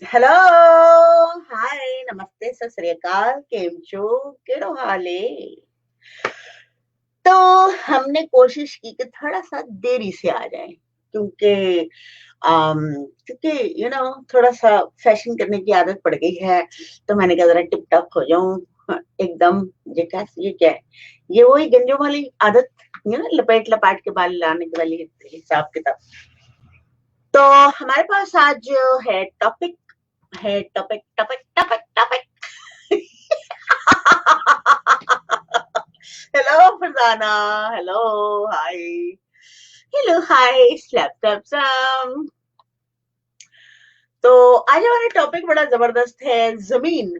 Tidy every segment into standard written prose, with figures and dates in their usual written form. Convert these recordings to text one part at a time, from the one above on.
Hello. हाय, नमस्ते, सत श्री अकाल, केम छो, केड़ो हाल है। तो हमने कोशिश की कि थोड़ा सा देरी से आ जाए, क्योंकि क्योंकि थोड़ा सा फैशन करने की आदत पड़ गई है। तो मैंने कहा जरा टिप टॉप हो जाऊं। एकदम। ये क्या है? ये वही गंजों वाली आदत, लपेट लपाट के बाल लाने की वाली हिसाब किताब। तो हमारे पास आज जो है टॉपिक, है topic topic topic topic. Hello Farzana. Hello. Hi. Hello hi, slap slap some. तो आज हमारा टॉपिक बड़ा जबरदस्त है, जमीन।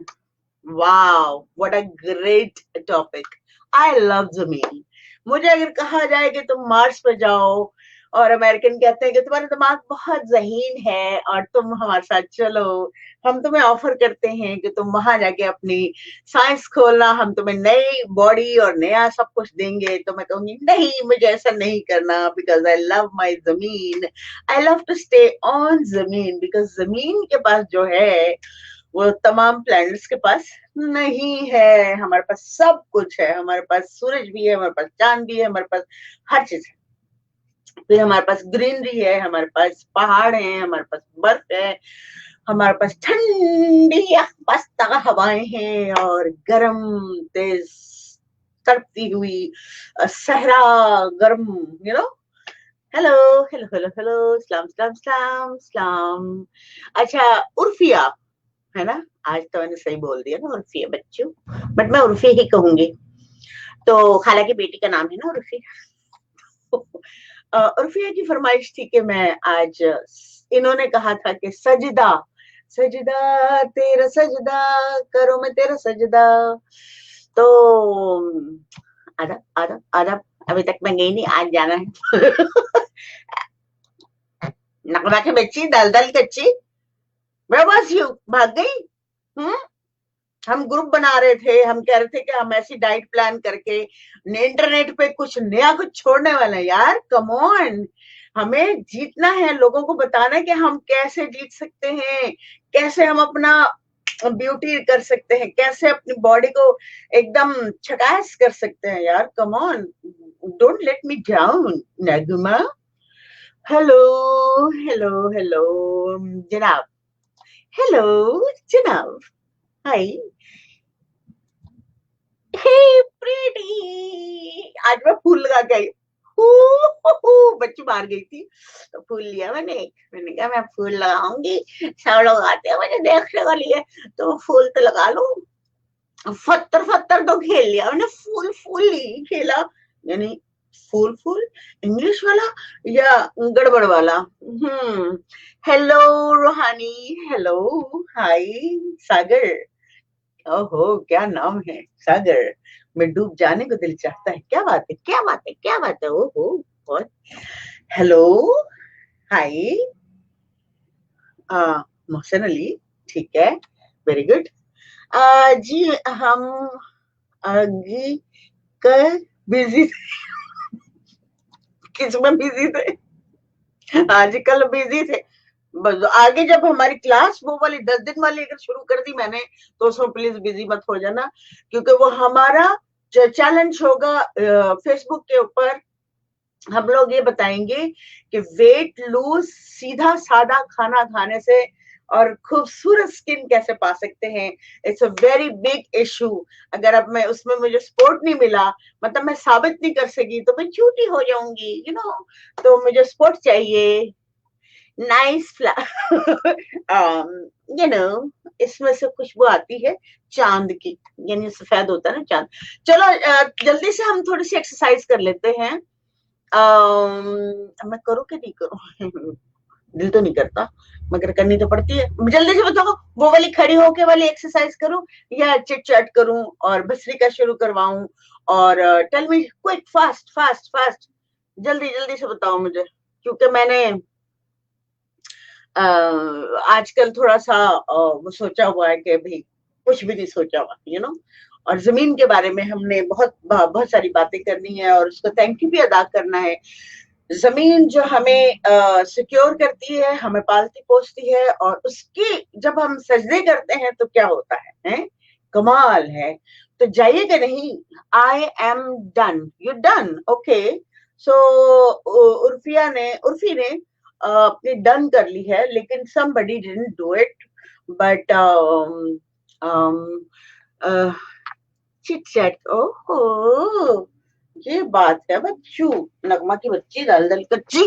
Wow, what a great topic. I love जमीन। मुझे अगर कहा जाए कि तुम मार्स पे जाओ, और अमेरिकन कहते हैं कि तुम्हारा दिमाग बहुत जहीन है और तुम हमारे साथ चलो, हम तुम्हें ऑफर करते हैं कि तुम वहां जाके अपनी साइंस खोलना, हम तुम्हें नई बॉडी और नया सब कुछ देंगे, तो मैं कहूंगी नहीं, मुझे ऐसा नहीं करना, because I love my zameen. I love to stay on zameen, because जमीन के पास जो है वो तमाम प्लैनेट्स के पास नहीं है। हमारे पास सब कुछ है, हमारे पास सूरज भी है, हमारे पास चांद भी है, हमारे पास हर चीज है। फिर हमारे पास ग्रीनरी है, हमारे पास पहाड़ है, हमारे पास बर्फ है, हमारे पास ठंडी मस्त हवाएं हैं, और गर्म तेज तड़पती हुई सहरा गर्म। You know hello hello hello hello, सलाम सलाम सलाम सलाम। अच्छा, उर्फिया है ना? आज तो मैंने सही बोल दिया ना, उर्फी है बच्चों, बट मैं उर्फी ही कहूंगी। तो खाला की बेटी का नाम है ना उर्फी। उर्फिया की फरमाइश थी कि मैं आज, इन्होंने कहा था कि सजदा, सजदा तेरा सजदा, करो मैं तेरा सजदा। तो आधा आधा आधा, अभी तक मैं गई नहीं, आज जाना है। नकला के बच्ची, दल दल कच्ची, मैं बस यू भाग गई। हम्म। हम ग्रुप बना रहे थे, हम कह रहे थे कि हम ऐसी डाइट प्लान करके इंटरनेट पे कुछ नया कुछ छोड़ने वाले हैं। यार कम ऑन, हमें जीतना है, लोगों को बताना है कि हम कैसे जीत सकते हैं, कैसे हम अपना ब्यूटी कर सकते हैं, कैसे अपनी बॉडी को एकदम छटास कर सकते हैं। यार come on, don't let me down Nagma. Hello hello hello जनाब। हेलो जनाब। हाय। हे प्रीटी, आज मैं फूल लगा के आई। बच्ची बाहर गई थी, तो फूल लिया मैंने। मैंने कहा मैं फूल लगाऊंगी, सब लोग आते हैं मुझे देखने के लिए, तो फूल तो लगा लूं। फत्तर फत्तर तो खेल लिया मैंने, फूल फूल नहीं खेला। यानी फूल फूल इंग्लिश वाला या गड़बड़ वाला। हेलो रूहानी। हेलो। हाय सागर। ओहो, क्या नाम है सागर। मैं डूब जाने को दिल चाहता है। क्या बात है, क्या बात है, क्या बात है। ओहो, बहुत। हेलो। हाय। मोहसिन अली। ठीक है, वेरी गुड। जी, हम आगे कर बिजी, किसमें बिजी थे? आजकल बिजी थे। बस आगे जब हमारी क्लास वो वाली 10 दिन वाली अगर शुरू कर दी मैंने, तो उसमें प्लीज बिजी मत हो जाना, क्योंकि वो हमारा जो चैलेंज होगा फेसबुक के ऊपर, हम लोग ये बताएंगे कि वेट लूज सीधा सादा खाना खाने से और खूबसूरत स्किन कैसे पा सकते हैं। It's a very big issue. अगर अब मैं उसमें मुझे सपोर्ट नहीं मिला, मतलब मैं साबित नहीं कर सकी, तो मैं झूठी हो जाऊंगी, तो मुझे सपोर्ट चाहिए। नाइस यू नो इसमें से खुशबू आती है चांद की, यानी सफेद होता है ना चांद। चलो जल्दी से हम थोड़ी सी एक्सरसाइज कर लेते हैं। मैं करूँ कि नहीं करूँ? दिल तो नहीं करता, मगर करनी तो पड़ती है। जल्दी से बताओ, वो वाली खड़ी होके वाली एक्सरसाइज करूं या चिट चैट करूं और भस्त्रिका शुरू करवाऊं? और tell me quick, fast fast fast, जल्दी जल्दी से बताओ मुझे, क्योंकि मैंने आजकल थोड़ा सा वो सोचा हुआ है कि भाई कुछ भी नहीं सोचा हुआ, और जमीन के बारे में हमने बहुत बहुत सारी बातें करनी है, और उसको थैंक यू भी अदा करना है। जमीन जो हमें सिक्योर करती है, हमें पालती पोसती है, और उसकी जब हम सजदे करते हैं तो क्या होता है? कमाल है। तो जाइएगा नहीं, I am done, you done, okay. So Urfi ने अपनी डन कर ली है, लेकिन somebody didn't do it, but chit chat, ओहो, ये बात है बच्चू। नगमा की बच्ची दल दल कच्ची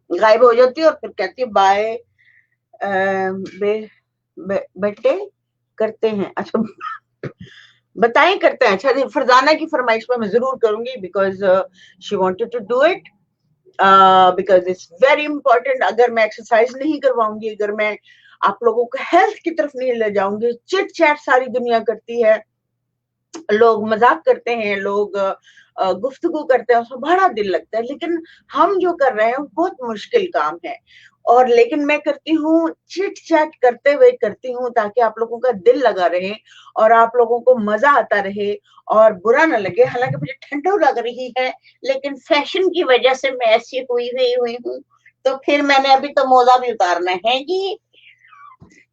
गायब हो जाती है और फिर कहती है बाय, बे, बेटे करते हैं। अच्छा, बताएं करते हैं। अच्छा, फरजाना की फरमाइश पर मैं जरूर करूंगी, because she wanted to do it, because it's very important. अगर मैं एक्सरसाइज नहीं करवाऊंगी, अगर मैं आप लोगों को हेल्थ की तरफ नहीं ले जाऊंगी, चिट चैट सारी दुनिया करती है, लोग मजाक करते हैं, लोग गुफ्तगू करते हैं, उसमें बड़ा दिल लगता है, लेकिन हम जो कर रहे हैं बहुत मुश्किल काम है। और लेकिन मैं करती हूँ, चिट चैट करते हुए करती हूँ, ताकि आप लोगों का दिल लगा रहे और आप लोगों को मजा आता रहे और बुरा ना लगे। हालांकि मुझे ठंडू लग रही है, लेकिन फैशन की वजह से मैं ऐसी हुई हूँ। तो फिर मैंने अभी तो मोजा भी उतारना है कि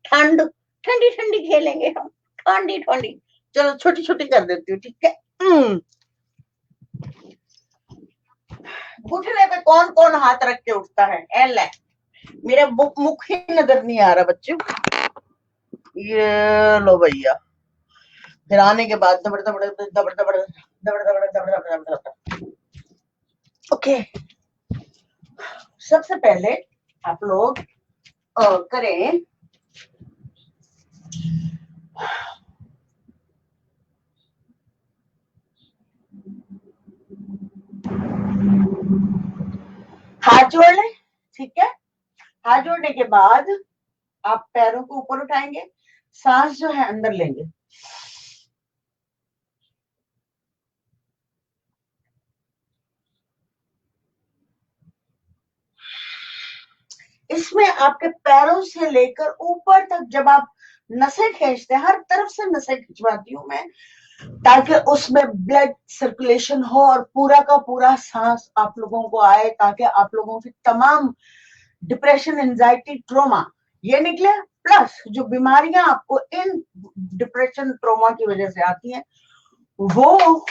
ठंड, ठंडी ठंडी खेलेंगे हम, ठंडी ठंडी। चलो छोटी छोटी कर देती हूँ, ठीक है। घुटने पे कौन कौन हाथ रख के उठता है? एल है, मेरा मुख ही नजर नहीं आ रहा बच्चों। ये लो भैया, फिर आने के बाद दबड़ दबड़ दबड़ दबड़ दबड़ दबड़ दबड़ दबड़ दबड़। ओके, सबसे पहले आप लोग करें, हाथ जोड़ लें, ठीक है। हाथ जोड़ने के बाद आप पैरों को ऊपर उठाएंगे, सांस जो है अंदर लेंगे, इसमें आपके पैरों से लेकर ऊपर तक जब आप नसें खींचते हैं, हर तरफ से नसें खिंचवाती हूँ मैं, ताकि उसमें ब्लड सर्कुलेशन हो और पूरा का पूरा सांस आप लोगों को आए, ताकि आप लोगों की तमाम डिप्रेशन, एंजाइटी, ट्रोमा ये निकले, प्लस जो बीमारियां आपको इन डिप्रेशन ट्रोमा की वजह से आती हैं वो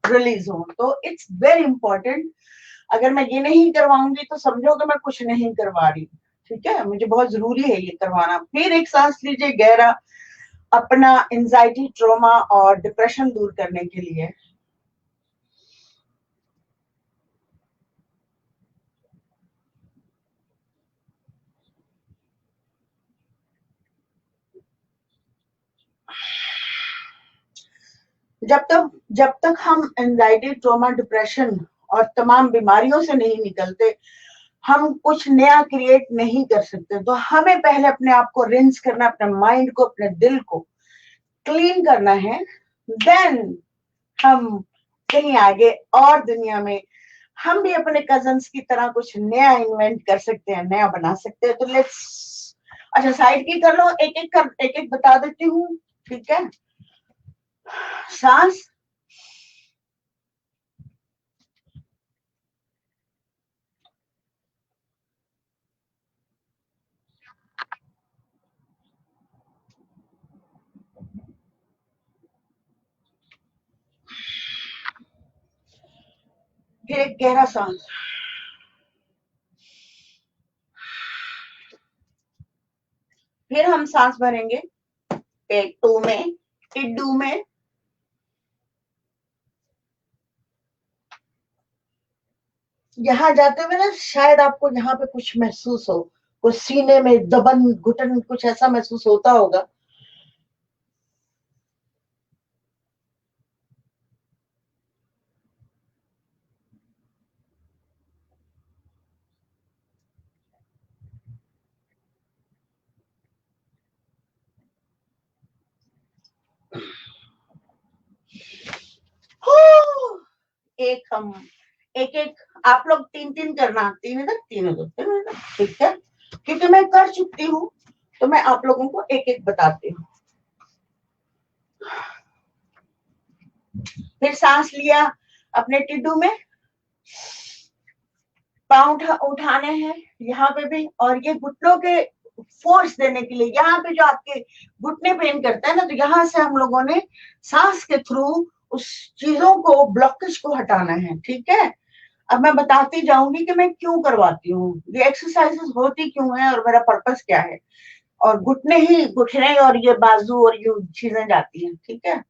रिलीज हो। तो इट्स वेरी इंपॉर्टेंट। अगर मैं ये नहीं करवाऊंगी तो समझो कि मैं कुछ नहीं करवा रही, ठीक है। मुझे बहुत जरूरी है ये करवाना। फिर एक सांस लीजिए गहरा, अपना एंजाइटी, ट्रोमा और डिप्रेशन दूर करने के लिए। जब तक हम एंजाइटी, ट्रोमा, डिप्रेशन और तमाम बीमारियों से नहीं निकलते, हम कुछ नया क्रिएट नहीं कर सकते। तो हमें पहले अपने आप को रिंस करना, अपने माइंड को, अपने दिल को क्लीन करना है, देन हम कहीं आगे और दुनिया में हम भी अपने कजन्स की तरह कुछ नया इन्वेंट कर सकते हैं, नया बना सकते हैं। तो लेट्स, अच्छा साइड की कर लो, एक एक बता देती हूँ, ठीक है। सांस, फिर एक गहरा सांस, फिर हम सांस भरेंगे पेटू में, टिड्डू में, यहाँ जाते हुए ना शायद आपको यहाँ पे कुछ महसूस हो, कुछ सीने में दबन घुटन कुछ ऐसा महसूस होता होगा। एक हम एक एक आप लोग तीन तीन करना, तीन इधर तीन उधर, तीन इधर, ठीक है। क्योंकि मैं कर चुकी हूँ तो मैं आप लोगों को एक एक बताती हूँ। फिर सांस लिया अपने टिड्डू में, पाँव उठाने हैं यहाँ पे भी, और ये घुटनों के फोर्स देने के लिए यहाँ पे जो आपके घुटने पेन करता है ना, तो यहाँ से हम लोगों ने सांस के थ्रू उस चीजों को, ब्लॉकेज को हटाना है। ठीक है, अब मैं बताती जाऊंगी कि मैं क्यों करवाती हूँ, ये एक्सरसाइजेस होती क्यों है और मेरा पर्पस क्या है, और घुटने और ये बाजू और ये चीजें जाती हैं। ठीक है,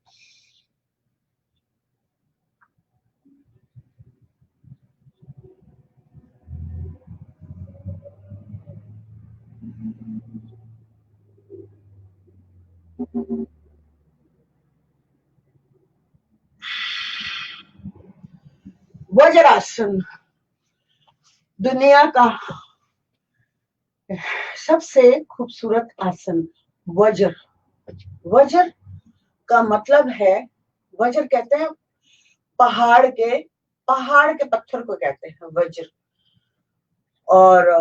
वज्रासन दुनिया का सबसे खूबसूरत आसन। वज्र, वज्र का मतलब है, वज्र कहते हैं पहाड़ के पत्थर को कहते हैं वज्र। और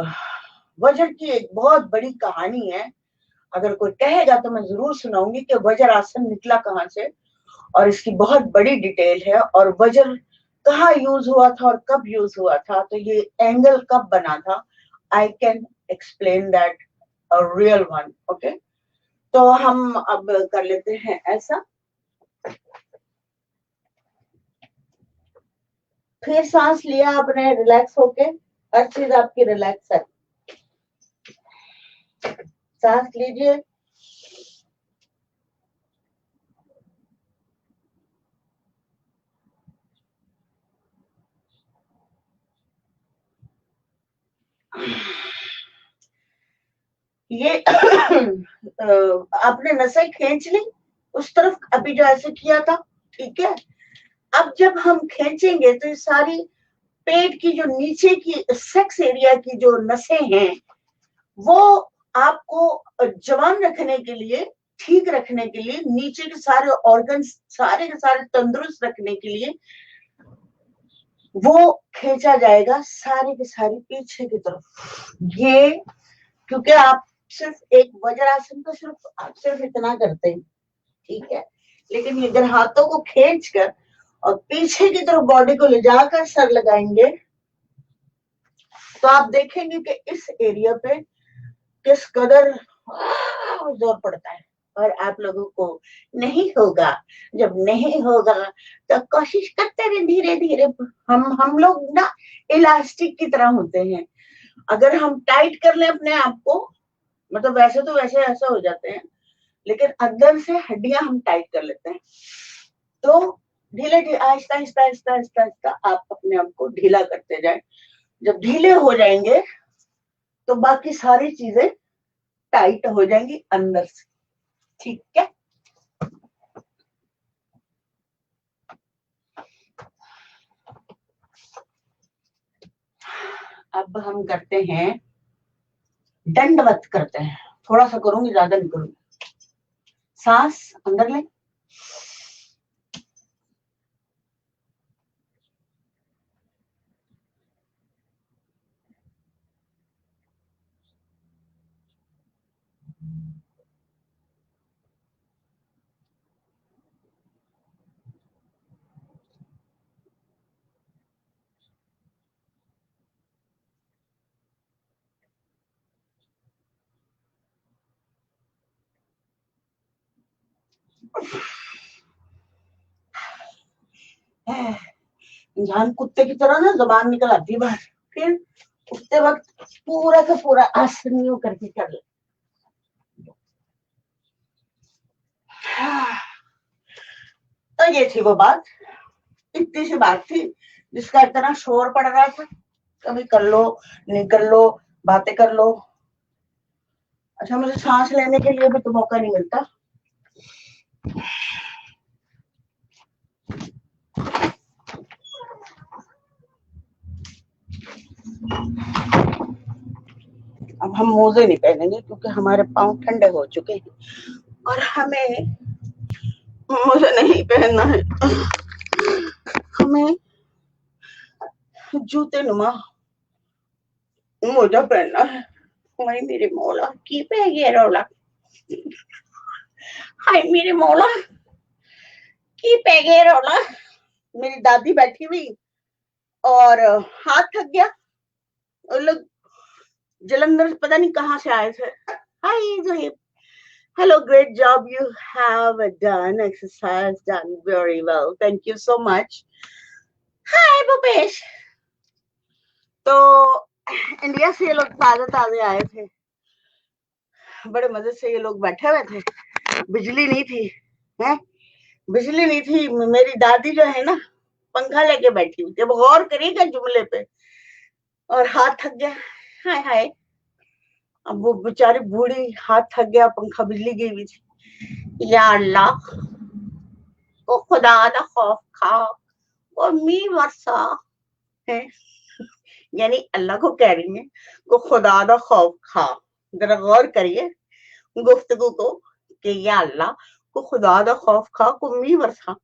वज्र की एक बहुत बड़ी कहानी है, अगर कोई कहेगा तो मैं जरूर सुनाऊंगी कि वज्र आसन निकला कहाँ से, और इसकी बहुत बड़ी डिटेल है, और वज्र कहाँ यूज हुआ था और कब यूज हुआ था, तो ये एंगल कब बना था, I can explain that a real one. Okay, तो हम अब कर लेते हैं ऐसा, फिर सांस लिया आपने रिलैक्स होके, हर चीज आपकी रिलैक्स है, सांस लीजिए। ये आपने नसें खींच ली उस तरफ, अभी जो ऐसे किया था। ठीक है, अब जब हम खींचेंगे तो ये सारी पेट की जो नीचे की सेक्स एरिया की जो नसें हैं, वो आपको जवान रखने के लिए, ठीक रखने के लिए, नीचे के सारे ऑर्गन सारे के सारे तंदुरुस्त रखने के लिए वो खींचा जाएगा, सारी की सारी पीछे की तरफ। ये क्योंकि आप सिर्फ एक वज्रासन को सिर्फ आप सिर्फ इतना करते हैं। ठीक है, लेकिन अगर हाथों को खींच कर और पीछे की तरफ बॉडी को ले जाकर सर लगाएंगे, तो आप देखेंगे कि इस एरिया पे किस कदर जोर पड़ता है, और आप लोगों को नहीं होगा। जब नहीं होगा तो कोशिश करते रहे, धीरे धीरे। हम लोग ना इलास्टिक की तरह होते हैं, अगर हम टाइट कर लें अपने आप को, मतलब वैसे तो वैसे ऐसा हो जाते हैं, लेकिन अंदर से हड्डियां हम टाइट कर लेते हैं। तो ढीले आहिस्ता आहिस्ता आहिस्ता आहिस्ता आहिस्ता आप अपने आप को ढीला करते जाए। जब ढीले हो जाएंगे तो बाकी सारी चीजें टाइट हो जाएंगी अंदर से। ठीक है, अब हम करते हैं दंडवत करते हैं, थोड़ा सा करूंगी, ज्यादा नहीं करूंगी। सांस अंदर ले, इंसान कुत्ते की तरह ना जबान निकल आती है बाहर, फिर उठते वक्त पूरा का पूरा आसन यूं करके कर ले। तो ये थी वो बात, इतनी सी बात थी जिसका इतना शोर पड़ रहा था। कभी कर लो, निकल लो, बातें कर लो। अच्छा, मुझे सांस लेने के लिए भी तो मौका नहीं मिलता। अब हम मोजे नहीं पहनेंगे क्योंकि हमारे पाँव ठंडे हो चुके हैं, और हमें मोजे नहीं पहनना है, हमें जूते नुमा मोजा पहनना है। हाय मेरे मौला की पे ये रोला, हाय मेरे मौला की पे ये रोला। मेरी दादी बैठी हुई और हाथ थक गया, और लोग जलंधर पता नहीं कहाँ से आए थे. हाय Zoheb. Hello, great job. You have done exercise, done very well. Thank you so much. Hi, Bhupesh. तो इंडिया से ये लोग ताजे ताजे आए थे. बड़े मजे से ये लोग बैठे हुए थे. बिजली नहीं थी. है, बिजली नहीं थी. मेरी दादी जो है ना, पंखा लेके बैठी हुई थी. अब गौर करिएगा जुमले पे. और हाथ थक गया. हाय हाय. अब वो बेचारी बूढ़ी, हाथ थक गया, पंखा, बिजली गई हुई थी. या अल्लाह, वो खुदा दा खौफ खा, वो मी वर्षा है. यानी अल्लाह को कह रही है को खुदा दा खौफ खा. जरा गौर करिए गुफ्तगू को कि या अल्लाह को खुदा दा खौफ खा, को मी वर्षा,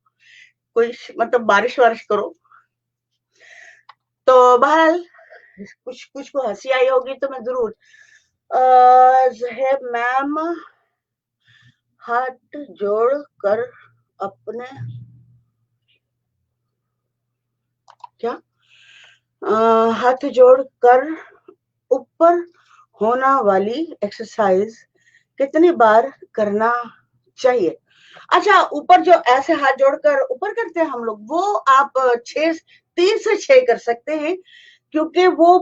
कोई मतलब बारिश वारिश करो. तो बहरहाल कुछ कुछ को हंसी आई होगी तो मैं जरूर. जहेब मैम हाथ जोड़ कर अपने क्या हाथ जोड़ कर ऊपर होना वाली एक्सरसाइज कितनी बार करना चाहिए? अच्छा, ऊपर जो ऐसे हाथ जोड़कर ऊपर करते हैं हम लोग, वो आप 3 से 6 कर सकते हैं, क्योंकि वो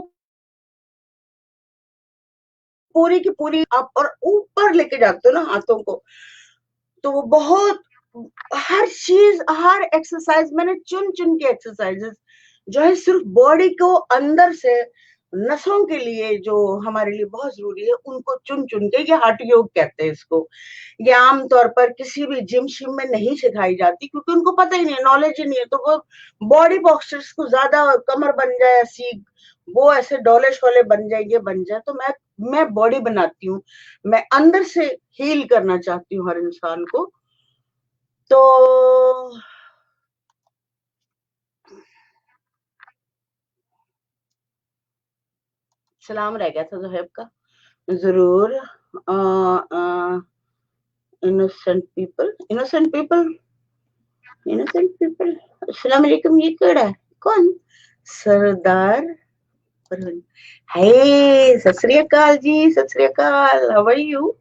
पूरी की पूरी आप और ऊपर लेके जाते हो ना हाथों को, तो वो बहुत, हर चीज, हर एक्सरसाइज मैंने चुन चुन के एक्सरसाइजेस जो है सिर्फ बॉडी को अंदर से नसों के लिए जो हमारे लिए बहुत जरूरी है, उनको चुन चुन के, ये हठ योग कहते हैं इसको. ये आमतौर पर किसी भी जिम शिम में नहीं सिखाई जाती, क्योंकि उनको पता ही नहीं है, नॉलेज ही नहीं है. तो वो बॉडी पॉस्चर्स को ज्यादा, कमर बन जाए ऐसी, वो ऐसे डोले शोले बन जाए, ये बन जाए. तो मैं बॉडी बनाती हूँ, मैं अंदर से हील करना चाहती हूँ हर इंसान को. तो सलाम रह गया था जोहेब का. जरूर. Innocent people, innocent people, innocent people. अस्सलाम वालेकुम. ये केड़ा है? कौन? सरदार परवीन. हे, सत श्री अकाल जी. सत श्री अकाल. How are you?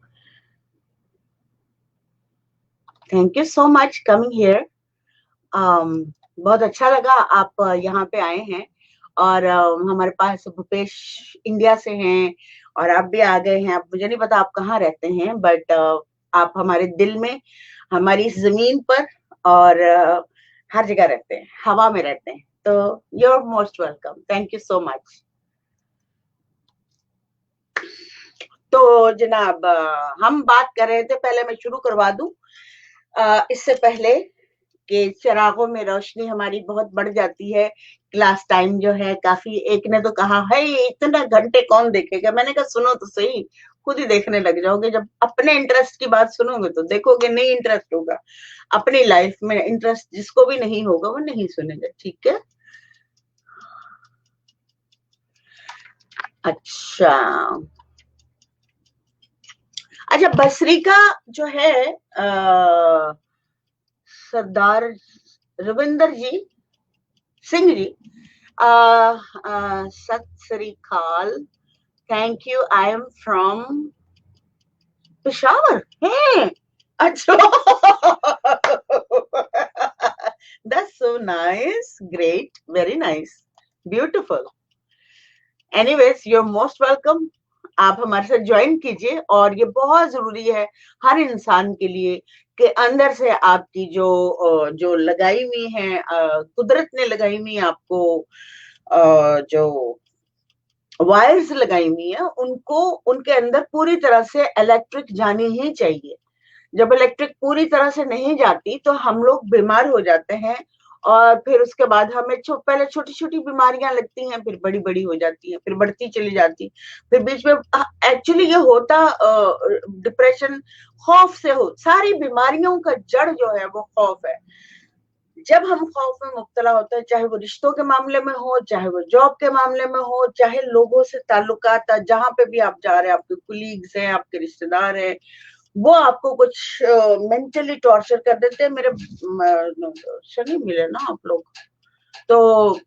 Thank you so much coming here. बहुत अच्छा लगा आप यहाँ पे आए हैं. और हमारे पास भूपेश इंडिया से हैं, और आप भी आ गए हैं. आप, मुझे नहीं पता आप कहाँ रहते हैं, बट आप हमारे दिल में, हमारी इस जमीन पर, और हर जगह रहते हैं, हवा में रहते हैं. तो you are most welcome. Thank you so much. तो जनाब, हम बात कर रहे थे, पहले मैं शुरू करवा दूं इससे पहले कि चिरागों में रोशनी हमारी बहुत बढ़ जाती है. क्लास टाइम जो है काफी, एक ने तो कहा है इतने घंटे कौन देखेगा. मैंने कहा सुनो तो सही, खुद ही देखने लग जाओगे. जब अपने इंटरेस्ट की बात सुनोगे तो देखोगे नहीं इंटरेस्ट होगा. अपनी लाइफ में इंटरेस्ट जिसको भी नहीं होगा वो नहीं सुनेगा. ठीक है. अच्छा. अच्छा, बसरी का जो है सरदार रविंदर जी सिंह जी, सत श्री अकाल. Thank you. I am from Peshawar. है, अच्छा. That's so nice. Great. Very nice. Beautiful. Anyways, you are most welcome. आप हमारे साथ ज्वाइन कीजिए. और ये बहुत जरूरी है हर इंसान के लिए कि अंदर से आपकी जो लगाई हुई है, कुदरत ने लगाई हुई आपको जो वायर्स लगाई हुई है, उनको, उनके अंदर पूरी तरह से इलेक्ट्रिक जानी ही चाहिए. जब इलेक्ट्रिक पूरी तरह से नहीं जाती तो हम लोग बीमार हो जाते हैं. और फिर उसके बाद हमें पहले छोटी छोटी बीमारियां लगती हैं, फिर बड़ी बड़ी हो जाती हैं, फिर बढ़ती चली जाती, फिर बीच में. एक्चुअली ये होता डिप्रेशन, खौफ से हो. सारी बीमारियों का जड़ जो है वो खौफ है. जब हम खौफ में मुब्तला होते हैं, चाहे वो रिश्तों के मामले में हो, चाहे वो जॉब के मामले में हो, चाहे लोगों से ताल्लुकात, जहां पे भी आप जा रहे हैं, आपके कुलीग्स हैं, आपके रिश्तेदार हैं, वो आपको कुछ मेंटली टॉर्चर कर देते हैं. मेरे शनि मिले ना आप लोग, तो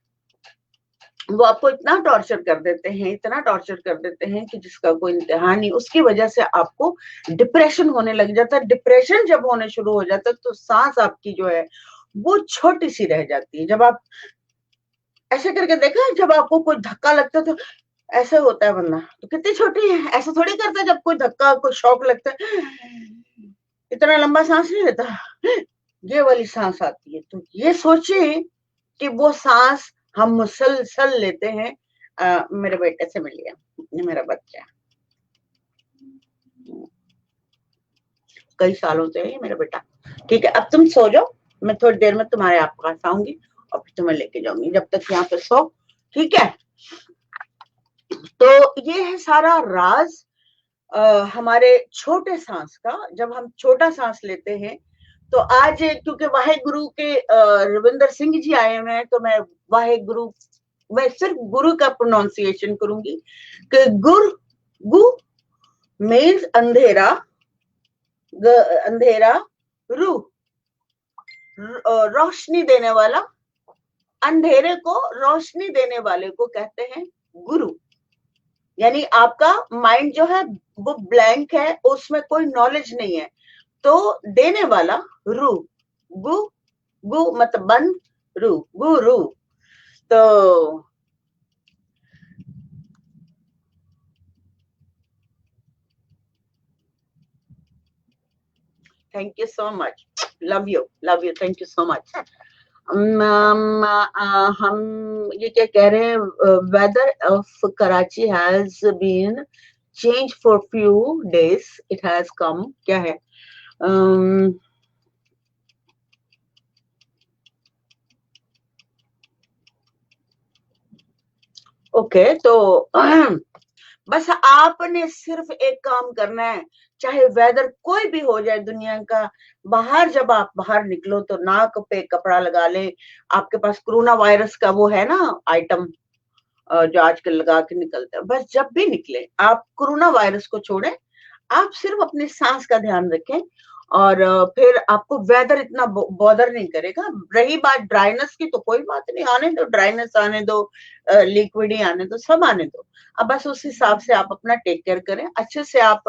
वो आपको इतना टॉर्चर कर देते हैं, इतना टॉर्चर कर देते हैं कि जिसका कोई इंतहा नहीं। उसकी वजह से आपको डिप्रेशन होने लग जाता है। डिप्रेशन जब होने शुरू हो जाता है तो सांस आपकी जो है वो छोटी सी रह जाती है। जब आप ऐसे करके देखा है, जब आपको कोई धक्का लगता है तो ऐसे होता है वरना तो कितनी छोटी है। ऐसा थोड़ी करता है जब कोई धक्का कोई शॉक लगता है, इतना लंबा सांस नहीं लेता, ये वाली सांस आती है। तो ये सोचिए कि वो सांस हम मुसलसल लेते हैं। मेरे बेटे से मिलिए, ये मेरा बच्चा कई सालों से है, ये मेरा बेटा। ठीक है, अब तुम सो जाओ, मैं थोड़ी देर में तुम्हारे आप पास आऊंगी और फिर तुम्हें लेके जाऊंगी, जब तक यहाँ पे सो। ठीक है, तो ये है सारा राज हमारे छोटे सांस का। जब हम छोटा सांस लेते हैं तो आज क्योंकि वाहे गुरु के रविंदर सिंह जी आए हुए हैं, तो मैं वाहे गुरु, मैं सिर्फ गुरु का प्रोनाउंसिएशन करूंगी कि गुर गु मीन्स अंधेरा, अंधेरा, रू रोशनी देने वाला, अंधेरे को रोशनी देने वाले को कहते हैं गुरु। यानी आपका माइंड जो है वो ब्लैंक है, उसमें कोई नॉलेज नहीं है, तो देने वाला रू, गु गु मतलब बन, रू गुरु। तो thank you so much, love you, love you, thank you so much. हम ये क्या कह रहे हैं, weather of Karachi has been change for few days, it has come, क्या है, ओके तो बस आपने सिर्फ एक काम करना है, चाहे वेदर कोई भी हो जाए दुनिया का, बाहर जब आप बाहर निकलो तो नाक पे कपड़ा लगा ले। आपके पास कोरोना वायरस का वो है ना आइटम, जो आजकल लगा के निकलते हैं, बस जब भी निकले आप कोरोना वायरस को छोड़ें, आप सिर्फ अपनी सांस का ध्यान रखें। और फिर आपको वेदर इतना बॉदर नहीं करेगा। रही बात ड्राइनेस की, तो कोई बात नहीं, आने दो, ड्राइनेस आने दो, लिक्विड ही आने दो, सब आने दो। अब बस उस हिसाब से आप अपना टेक केयर करें अच्छे से। आप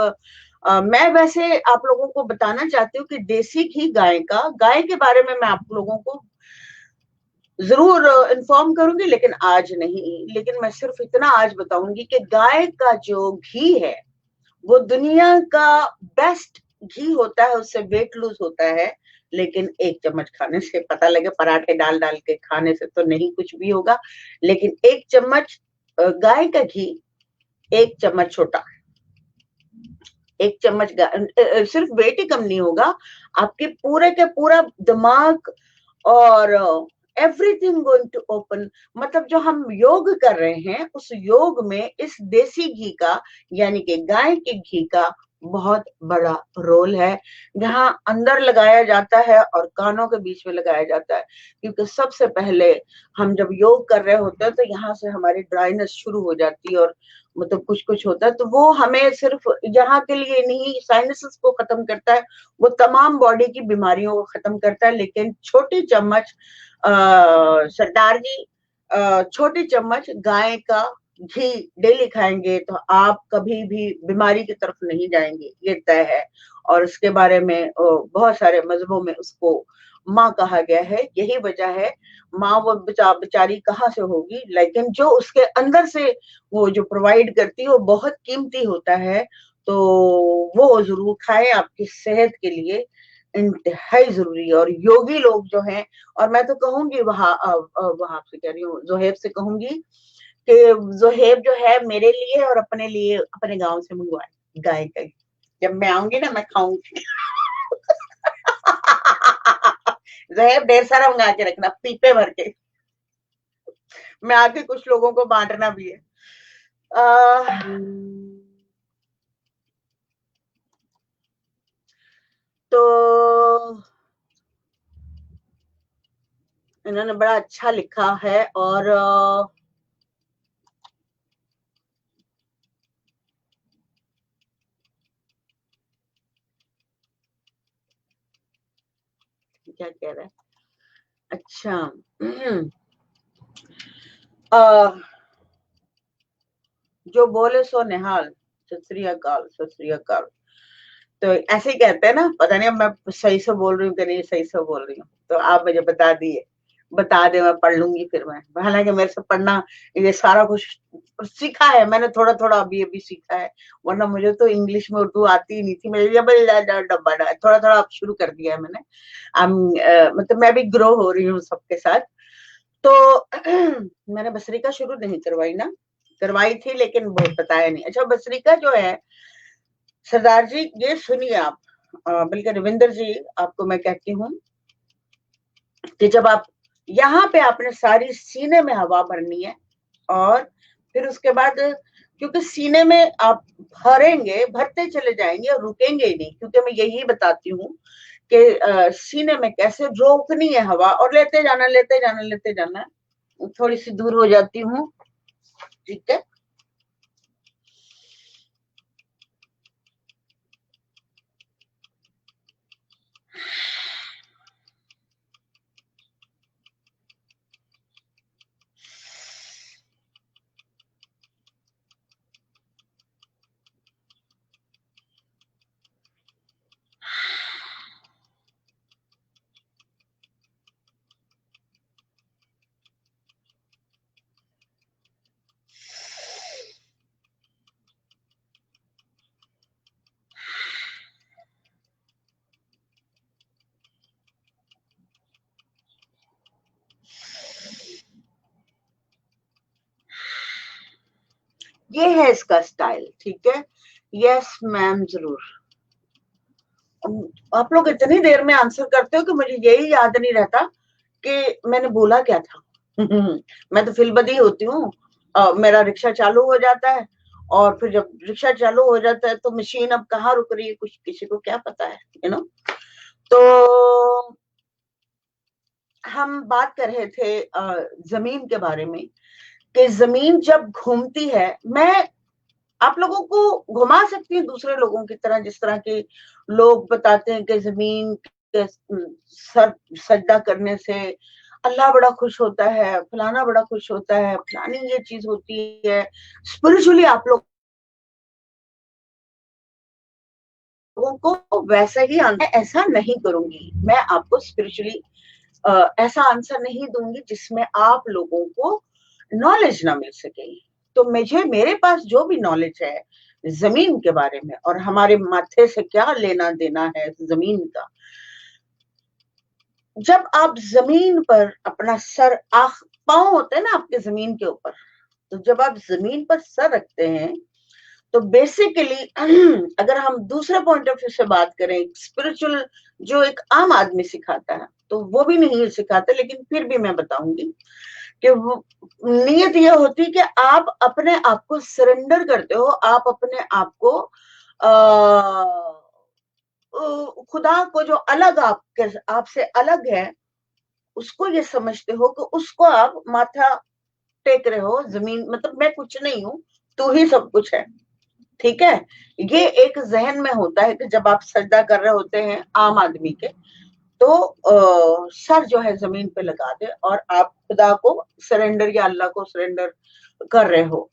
मैं वैसे आप लोगों को बताना चाहती हूँ कि देसी घी गाय का, गाय के बारे में मैं आप लोगों को जरूर इन्फॉर्म करूंगी, लेकिन आज नहीं। लेकिन मैं सिर्फ इतना आज बताऊंगी कि गाय का जो घी है वो दुनिया का बेस्ट घी होता है, उससे वेट लूज होता है। लेकिन एक चम्मच खाने से पता लगे, पराठे डाल डाल के खाने से तो नहीं कुछ भी होगा, लेकिन एक चम्मच गाय का घी, एक चम्मच छोटा, एक चम्मच सिर्फ वेट ही कम नहीं होगा, आपके पूरे के पूरा दिमाग और एवरीथिंग गोइंग टू ओपन। मतलब जो हम योग कर रहे हैं उस योग में इस देसी घी का, यानी कि गाय के घी का बहुत बड़ा रोल है, जहां अंदर लगाया जाता है और कानों के बीच में लगाया जाता है। क्योंकि सबसे पहले हम जब योग कर रहे होते हैं तो यहाँ से हमारी ड्राइनेस शुरू हो जाती है, और मतलब कुछ कुछ होता है, तो वो हमें सिर्फ यहाँ के लिए नहीं, साइनसेस को खत्म करता है, वो तमाम बॉडी की बीमारियों को खत्म करता है। लेकिन छोटी चम्मच सरदार जी, छोटी चम्मच गाय का घी डेली खाएंगे तो आप कभी भी बीमारी की तरफ नहीं जाएंगे, ये तय है। और उसके बारे में बहुत सारे मजहबों में उसको माँ कहा गया है, यही वजह है। माँ वो बेचारी कहाँ से होगी, लेकिन जो उसके अंदर से वो जो प्रोवाइड करती है वो बहुत कीमती होता है। तो वो जरूर खाएं, आपकी सेहत के लिए इंतहाई जरूरी है। और योगी लोग जो हैं, और मैं तो कहूंगी वहां से कह रही हूँ, जोहेब से कहूंगी कि जोहेब जो है मेरे लिए और अपने लिए अपने गांव से मंगवाए गाय का घी। जब मैं आऊंगी ना मैं खाऊंगी। जोहेब ढेर सारा मंगा के रखना, पीपे भर के, मैं आके कुछ लोगों को बांटना भी है। तो इन्होंने बड़ा अच्छा लिखा है, और क्या कह रहा है, अच्छा जो बोले सो निहाल, सत श्री अकाल, सत श्री अकाल। तो ऐसे ही कहते हैं ना, पता नहीं अब मैं सही से बोल रही हूँ कि नहीं सही से बोल रही हूँ, तो आप मुझे बता दे, मैं पढ़ लूंगी फिर मैं। हालांकि मेरे से पढ़ना ये सारा कुछ सीखा है मैंने, थोड़ा थोड़ा अभी अभी सीखा है, वरना मुझे तो इंग्लिश में उर्दू आती ही नहीं थी। मेरे डब्बा थोड़ा थोड़ा अब शुरू कर दिया है मैंने। मतलब मैं भी ग्रो हो रही हूँ सबके साथ। तो मैंने बसरिका शुरू नहीं करवाई ना, करवाई थी लेकिन वो बताया नहीं। अच्छा, बसरिका जो है सरदार जी, ये सुनिए आप, बल्कि रविंदर जी आपको मैं कहती हूँ कि जब आप यहाँ पे आपने सारी सीने में हवा भरनी है, और फिर उसके बाद क्योंकि सीने में आप भरेंगे, भरते चले जाएंगे और रुकेंगे ही नहीं, क्योंकि मैं यही बताती हूँ कि सीने में कैसे रोकनी है हवा, और लेते जाना लेते जाना लेते जाना। थोड़ी सी दूर हो जाती हूँ, ठीक है। ये है इसका स्टाइल, ठीक है। यस मैम, जरूर। आप लोग इतनी देर में आंसर करते हो कि मुझे यही याद नहीं रहता कि मैंने बोला क्या था। मैं तो फिलबदी होती हूँ। मेरा रिक्शा चालू हो जाता है, और फिर जब रिक्शा चालू हो जाता है तो मशीन अब कहाँ रुक रही है, कुछ किसी को क्या पता है, यू नो। तो हम बात कर रहे थे जमीन के बारे में, कि जमीन जब घूमती है, मैं आप लोगों को घुमा सकती हूँ दूसरे लोगों की तरह, जिस तरह के लोग बताते हैं कि जमीन के सर सजदा करने से अल्लाह बड़ा खुश होता है, फलाना बड़ा खुश होता है, फलानी ये चीज होती है। स्पिरिचुअली आप लोगों को वैसा ही आंसर, ऐसा नहीं करूंगी मैं आपको स्पिरिचुअली ऐसा आंसर नहीं दूंगी जिसमें आप लोगों को नॉलेज ना मिल सके। तो मुझे, मेरे पास जो भी नॉलेज है जमीन के बारे में, और हमारे माथे से क्या लेना देना है जमीन का, जब आप जमीन पर अपना सर, आख पांव होते हैं ना आपके जमीन के ऊपर, तो जब आप जमीन पर सर रखते हैं, तो बेसिकली अगर हम दूसरे पॉइंट ऑफ व्यू से बात करें, स्पिरिचुअल जो एक आम आदमी सिखाता है, तो वो भी नहीं सिखाता, लेकिन फिर भी मैं बताऊंगी कि वो नियत ये होती है कि आप अपने आप को सरेंडर करते हो, आप अपने आप को खुदा को जो अलग आपके आपसे अलग है, उसको ये समझते हो कि उसको आप माथा टेक रहे हो, जमीन मतलब मैं कुछ नहीं हूं, तू ही सब कुछ है, ठीक है। ये एक जहन में होता है कि जब आप सजदा कर रहे होते हैं आम आदमी के, तो सर जो है जमीन पे लगा दे और आप खुदा को सरेंडर या अल्लाह को सरेंडर कर रहे हो।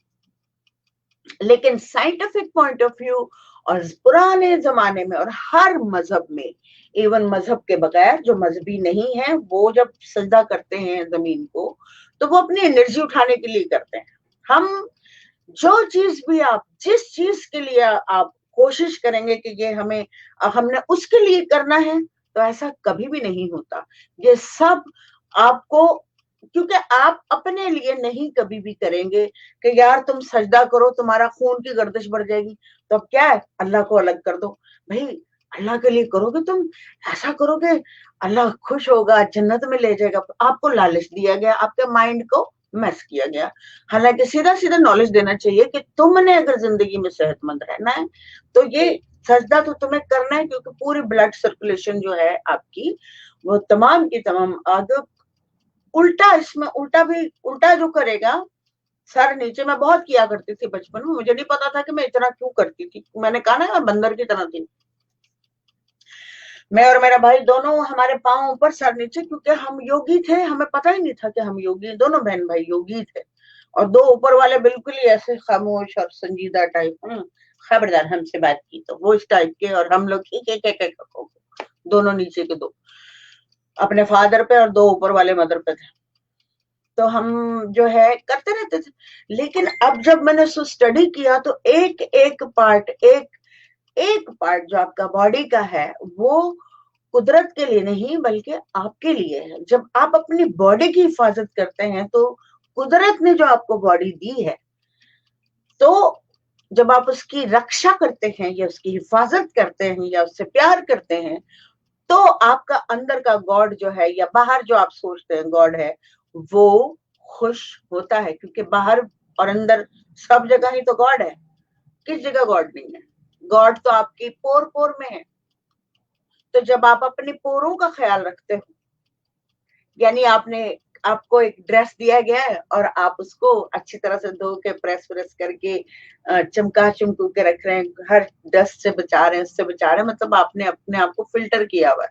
लेकिन साइंटिफिक पॉइंट ऑफ व्यू और पुराने जमाने में और हर मजहब में, इवन मजहब के बगैर जो मजहबी नहीं है, वो जब सजदा करते हैं जमीन को, तो वो अपनी एनर्जी उठाने के लिए करते हैं। हम जो चीज भी, आप जिस चीज के लिए आप कोशिश करेंगे कि ये हमें, हमने उसके लिए करना है, तो ऐसा कभी भी नहीं होता। ये सब आपको, क्योंकि आप अपने लिए नहीं कभी भी करेंगे कि यार तुम सजदा करो तुम्हारा खून की गर्दिश बढ़ जाएगी, तो अब क्या है, अल्लाह को अलग कर दो। भाई अल्लाह के लिए करोगे तुम, ऐसा करोगे अल्लाह खुश होगा, जन्नत में ले जाएगा। आपको लालच दिया गया, आपके माइंड को मैस किया गया। हालांकि सीधा सीधा नॉलेज देना चाहिए कि तुमने अगर जिंदगी में सेहतमंद रहना है, तो ये सजदा तो तुम्हें करना है, क्योंकि पूरी ब्लड सर्कुलेशन जो है आपकी, वो तमाम की तमाम आगे, उल्टा इसमें उल्टा भी, उल्टा जो करेगा सर नीचे, मैं बहुत किया करती थी बचपन में, मुझे नहीं पता था कि मैं इतना क्यों करती थी। मैंने कहा ना मैं बंदर की तरह थी, मैं और मेरा भाई दोनों, हमारे पांव ऊपर सर नीचे, क्योंकि हम योगी थे, हमें पता ही नहीं था कि हम योगी, दोनों बहन भाई योगी थे। और दो ऊपर वाले बिल्कुल ही ऐसे खामोश और संजीदा टाइप, खबरदार हमसे बात की तो, वो इस टाइप के, और हम लोग दोनों नीचे के दो अपने फादर पे और दो ऊपर वाले मदर पे थे। तो हम जो है करते रहते थे। लेकिन अब जब मैंने उसको स्टडी किया तो एक एक पार्ट, एक पार्ट जो आपका बॉडी का है वो कुदरत के लिए नहीं बल्कि आपके लिए है। जब आप अपनी बॉडी की हिफाजत करते हैं तो कुदरत ने जो आपको बॉडी दी है, तो जब आप उसकी रक्षा करते हैं या उसकी हिफाजत करते हैं या उससे प्यार करते हैं, तो आपका अंदर का गॉड जो है या बाहर जो आप सोचते हैं गॉड है, वो खुश होता है। क्योंकि बाहर और अंदर सब जगह ही तो गॉड है, किस जगह गॉड नहीं है? गॉड तो आपकी पोर पोर में है। तो जब आप अपने पोरों का ख्याल रखते हो, यानी आपको एक ड्रेस दिया गया है और आप उसको अच्छी तरह से धो के प्रेस व्रेस करके चमका चमकू के रख रहे हैं, हर डस्ट से बचा रहे हैं, उससे बचा रहे हैं, मतलब आपने अपने आप को फिल्टर किया हुआ है।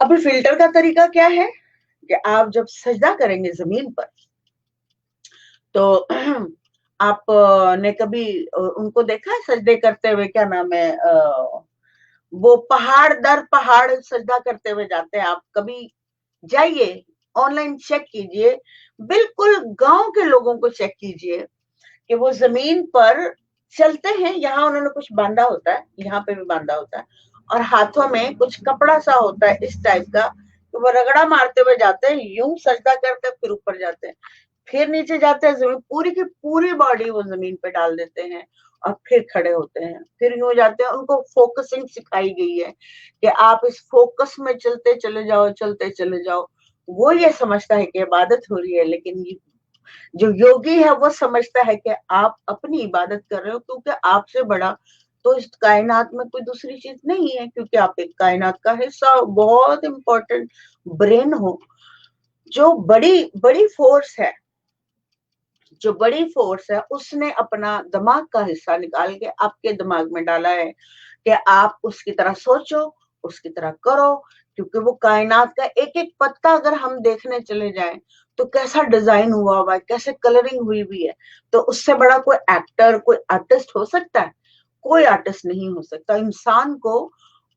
अब फिल्टर का तरीका क्या है कि आप जब सजदा करेंगे जमीन पर, तो आप ने कभी उनको देखा है सजदे करते हुए? क्या नाम है, वो पहाड़ दर पहाड़ सजदा करते हुए जाते हैं। आप कभी जाइए, ऑनलाइन चेक कीजिए, बिल्कुल गांव के लोगों को चेक कीजिए कि वो जमीन पर चलते हैं। यहाँ उन्होंने कुछ बांधा होता है, यहाँ पे भी बांधा होता है, और हाथों में कुछ कपड़ा सा होता है इस टाइप का, तो वो रगड़ा मारते हुए जाते हैं, यूं सजदा करते हैं, फिर ऊपर जाते हैं, फिर नीचे जाते हैं, जमीन पूरी की पूरी बॉडी वो जमीन पे डाल देते हैं और फिर खड़े होते हैं, फिर यूं जाते हैं। उनको फोकसिंग सिखाई गई है कि आप इस फोकस में चलते चले जाओ, चलते चले जाओ। वो ये समझता है कि इबादत हो रही है, लेकिन ये जो योगी है वो समझता है कि आप अपनी इबादत कर रहे हो, क्योंकि आपसे बड़ा तो इस कायनात में कोई दूसरी चीज नहीं है, क्योंकि आप एक कायनात का हिस्सा हो, बहुत इंपॉर्टेंट ब्रेन हो। जो बड़ी बड़ी फोर्स है, जो बड़ी फोर्स है, उसने अपना दिमाग का हिस्सा निकाल के आपके दिमाग में डाला है कि आप उसकी तरह सोचो, उसकी तरह करो। क्योंकि वो कायनात का एक एक पत्ता अगर हम देखने चले जाएं तो कैसा डिजाइन हुआ हुआ है, कैसे कलरिंग हुई हुई है, तो उससे बड़ा कोई एक्टर, कोई आर्टिस्ट हो सकता है? कोई आर्टिस्ट नहीं हो सकता। इंसान को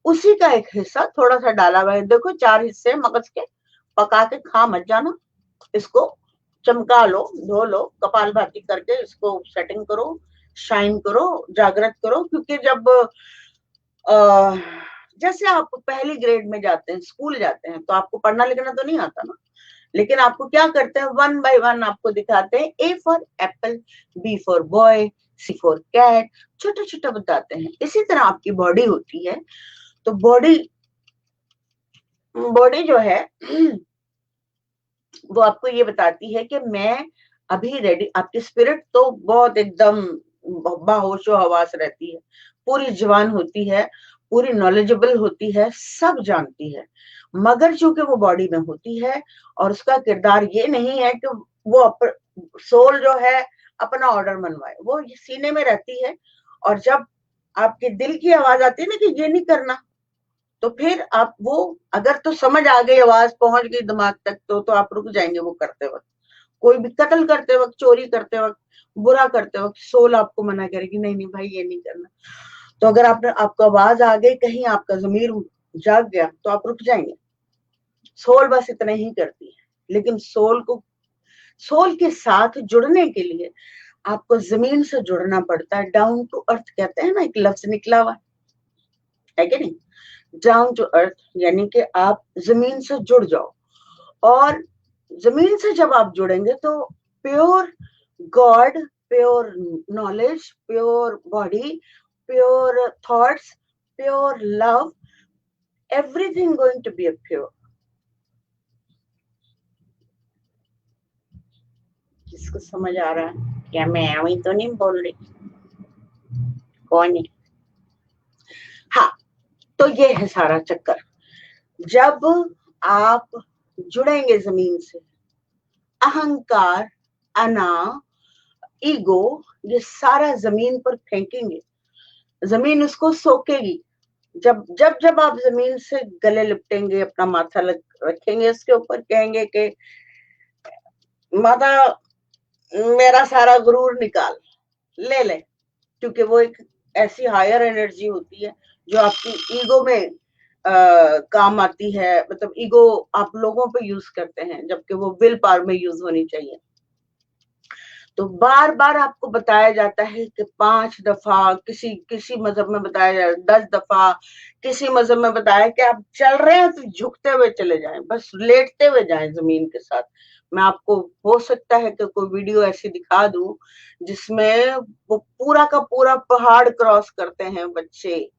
उसी का एक हिस्सा थोड़ा सा डाला हुआ है। देखो, 4 हिस्से मगज के, पका के खा मत जाना, इसको चमका लो, धो लो, कपाल भाती करके इसको सेटिंग करो, शाइन करो, जागृत करो। क्योंकि जब जैसे आप पहली ग्रेड में जाते हैं, स्कूल जाते हैं, तो आपको पढ़ना लिखना तो नहीं आता ना, लेकिन आपको क्या करते हैं, वन बाय वन आपको दिखाते हैं, A for apple, B for boy, C for cat, छोटा छोटा बताते हैं। इसी तरह आपकी बॉडी होती है। तो बॉडी बॉडी जो है वो आपको ये बताती है कि मैं अभी रेडी। आपकी स्पिरिट तो बहुत एकदम बाहोशो हवास रहती है, पूरी जवान होती है, पूरी नॉलेजेबल होती है, सब जानती है, मगर चूंकि वो बॉडी में होती है और उसका किरदार ये नहीं है कि वो सोल जो है अपना ऑर्डर मनवाए, वो सीने में रहती है। और जब आपके दिल की आवाज आती है ना कि ये नहीं करना, तो फिर आप वो, अगर तो समझ आ गई, आवाज पहुंच गई दिमाग तक, तो आप रुक जाएंगे वो करते वक्त। कोई भी कत्ल करते वक्त, चोरी करते वक्त, बुरा करते वक्त सोल आपको मना करेगी, नहीं नहीं भाई ये नहीं करना। तो अगर आपको आवाज आ गई, कहीं आपका जमीर जाग गया, तो आप रुक जाएंगे। सोल बस इतना ही करती है। लेकिन सोल के साथ जुड़ने के लिए आपको जमीन से जुड़ना पड़ता है। डाउन टू अर्थ कहते हैं ना, एक लफ्ज निकला हुआ है कि नहीं? डाउन टू अर्थ यानी कि आप जमीन से जुड़ जाओ। और जमीन से जब आप जुड़ेंगे तो pure God, pure knowledge, pure body, pure thoughts, pure love, everything going to be a pure. किसको समझ आ रहा है? क्या मैं वही तो नहीं बोल रही? कौन है? हाँ, तो ये है सारा चक्कर। जब आप जुड़ेंगे जमीन से, अहंकार, अना, ईगो, ये सारा जमीन पर फेंकेंगे, जमीन उसको सोखेगी। जब जब जब आप जमीन से गले लिपटेंगे, अपना रखेंगे उसके ऊपर, कहेंगे कि माता मेरा सारा गुरूर निकाल ले ले, क्योंकि वो एक ऐसी हायर एनर्जी होती है जो आपकी ईगो में काम आती है। मतलब ईगो आप लोगों पे यूज करते हैं, जबकि वो विल पावर में यूज होनी चाहिए। तो बार बार आपको बताया जाता है कि 5 दफा, किसी किसी मजहब में बताया जाए 10 दफा, किसी मजहब में बताया कि आप चल रहे हैं तो झुकते हुए चले जाएं, बस लेटते हुए जाएं जमीन के साथ। मैं आपको हो सकता है कि कोई वीडियो ऐसी दिखा दूं जिसमें वो पूरा का पूरा पहाड़ क्रॉस करते हैं बच्चे,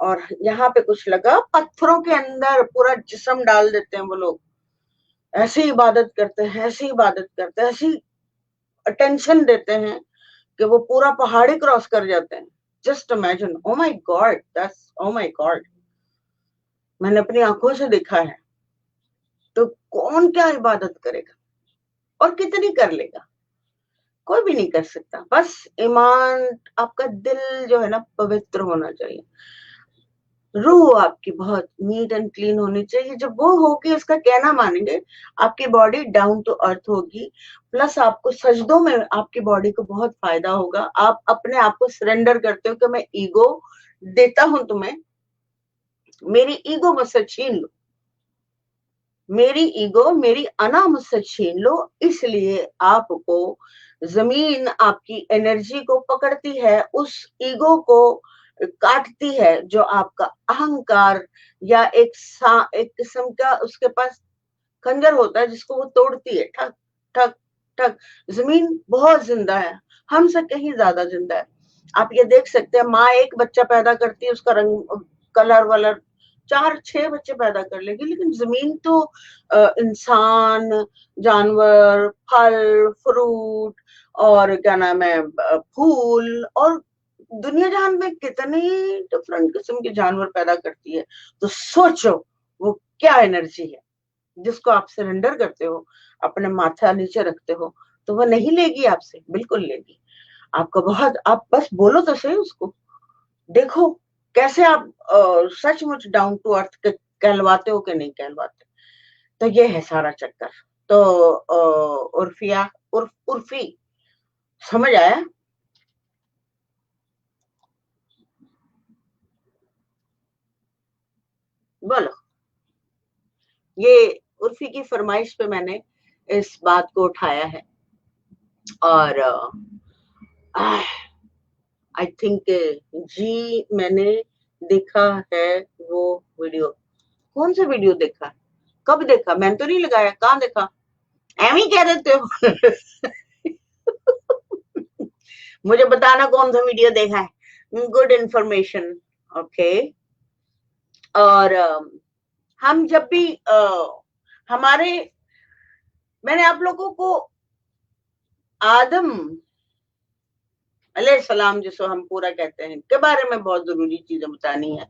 और यहाँ पे कुछ लगा, पत्थरों के अंदर पूरा जिस्म डाल देते हैं वो लोग, ऐसी इबादत करते हैं, ऐसी इबादत करते हैं, ऐसी अटेंशन देते हैं कि वो पूरा पहाड़ी क्रॉस कर जाते हैं। Just imagine, oh my God, that's oh my God, मैंने अपनी आंखों से देखा है। तो कौन क्या इबादत करेगा और कितनी कर लेगा? कोई भी नहीं कर सकता। बस ईमान, आपका दिल जो है ना पवित्र होना चाहिए, रूह आपकी बहुत नीट एंड क्लीन होनी चाहिए। जब वो होगी, उसका कहना मानेंगे, आपकी बॉडी डाउन टू अर्थ होगी, प्लस आपको सजदों में आपकी बॉडी को बहुत फायदा होगा। आप अपने आप को सरेंडर करते हो कि मैं ईगो देता हूं तुम्हें, मेरी ईगो मुझसे छीन लो, मेरी ईगो, मेरी अना मुझसे छीन लो। इसलिए आपको जमीन आपकी एनर्जी को पकड़ती है, उस ईगो को काटती है, जो आपका अहंकार या एक किस्म का उसके पास खंजर होता है जिसको वो तोड़ती है, ठक ठक ठक। जमीन बहुत जिंदा है, हमसे कहीं ज्यादा जिंदा है। आप ये देख सकते हैं, माँ एक बच्चा पैदा करती है, उसका रंग कलर वलर 4-6 बच्चे पैदा कर लेगी, लेकिन जमीन तो इंसान, जानवर, फल फ्रूट, और क्या नाम है, फूल, और दुनिया जहान में कितनी डिफरेंट किस्म के जानवर पैदा करती है। तो सोचो वो क्या एनर्जी है जिसको आप सरेंडर करते हो, अपने माथा नीचे रखते हो, तो वो नहीं लेगी आपसे, बिल्कुल लेगी आपको। बहुत आप बस बोलो तो सही उसको, देखो कैसे आप सचमुच डाउन टू अर्थ कहलवाते हो कि नहीं कहलवाते। तो ये है सारा चक्कर। तो उर्फिया, उर्फी, समझ आया? बोलो। ये उर्फी की फरमाइश पे मैंने इस बात को उठाया है, और आई थिंक जी मैंने देखा है वो वीडियो। कौन सा वीडियो देखा, कब देखा? मैंने तो नहीं लगाया, कहाँ देखा? एम ही कह देते हो। मुझे बताना कौन सा वीडियो देखा है। Good information. ओके। और हम जब भी हमारे, मैंने आप लोगों को आदम अलैहिस्सलाम, जिसको हम पूरा कहते हैं, के बारे में बहुत जरूरी चीजें बतानी है।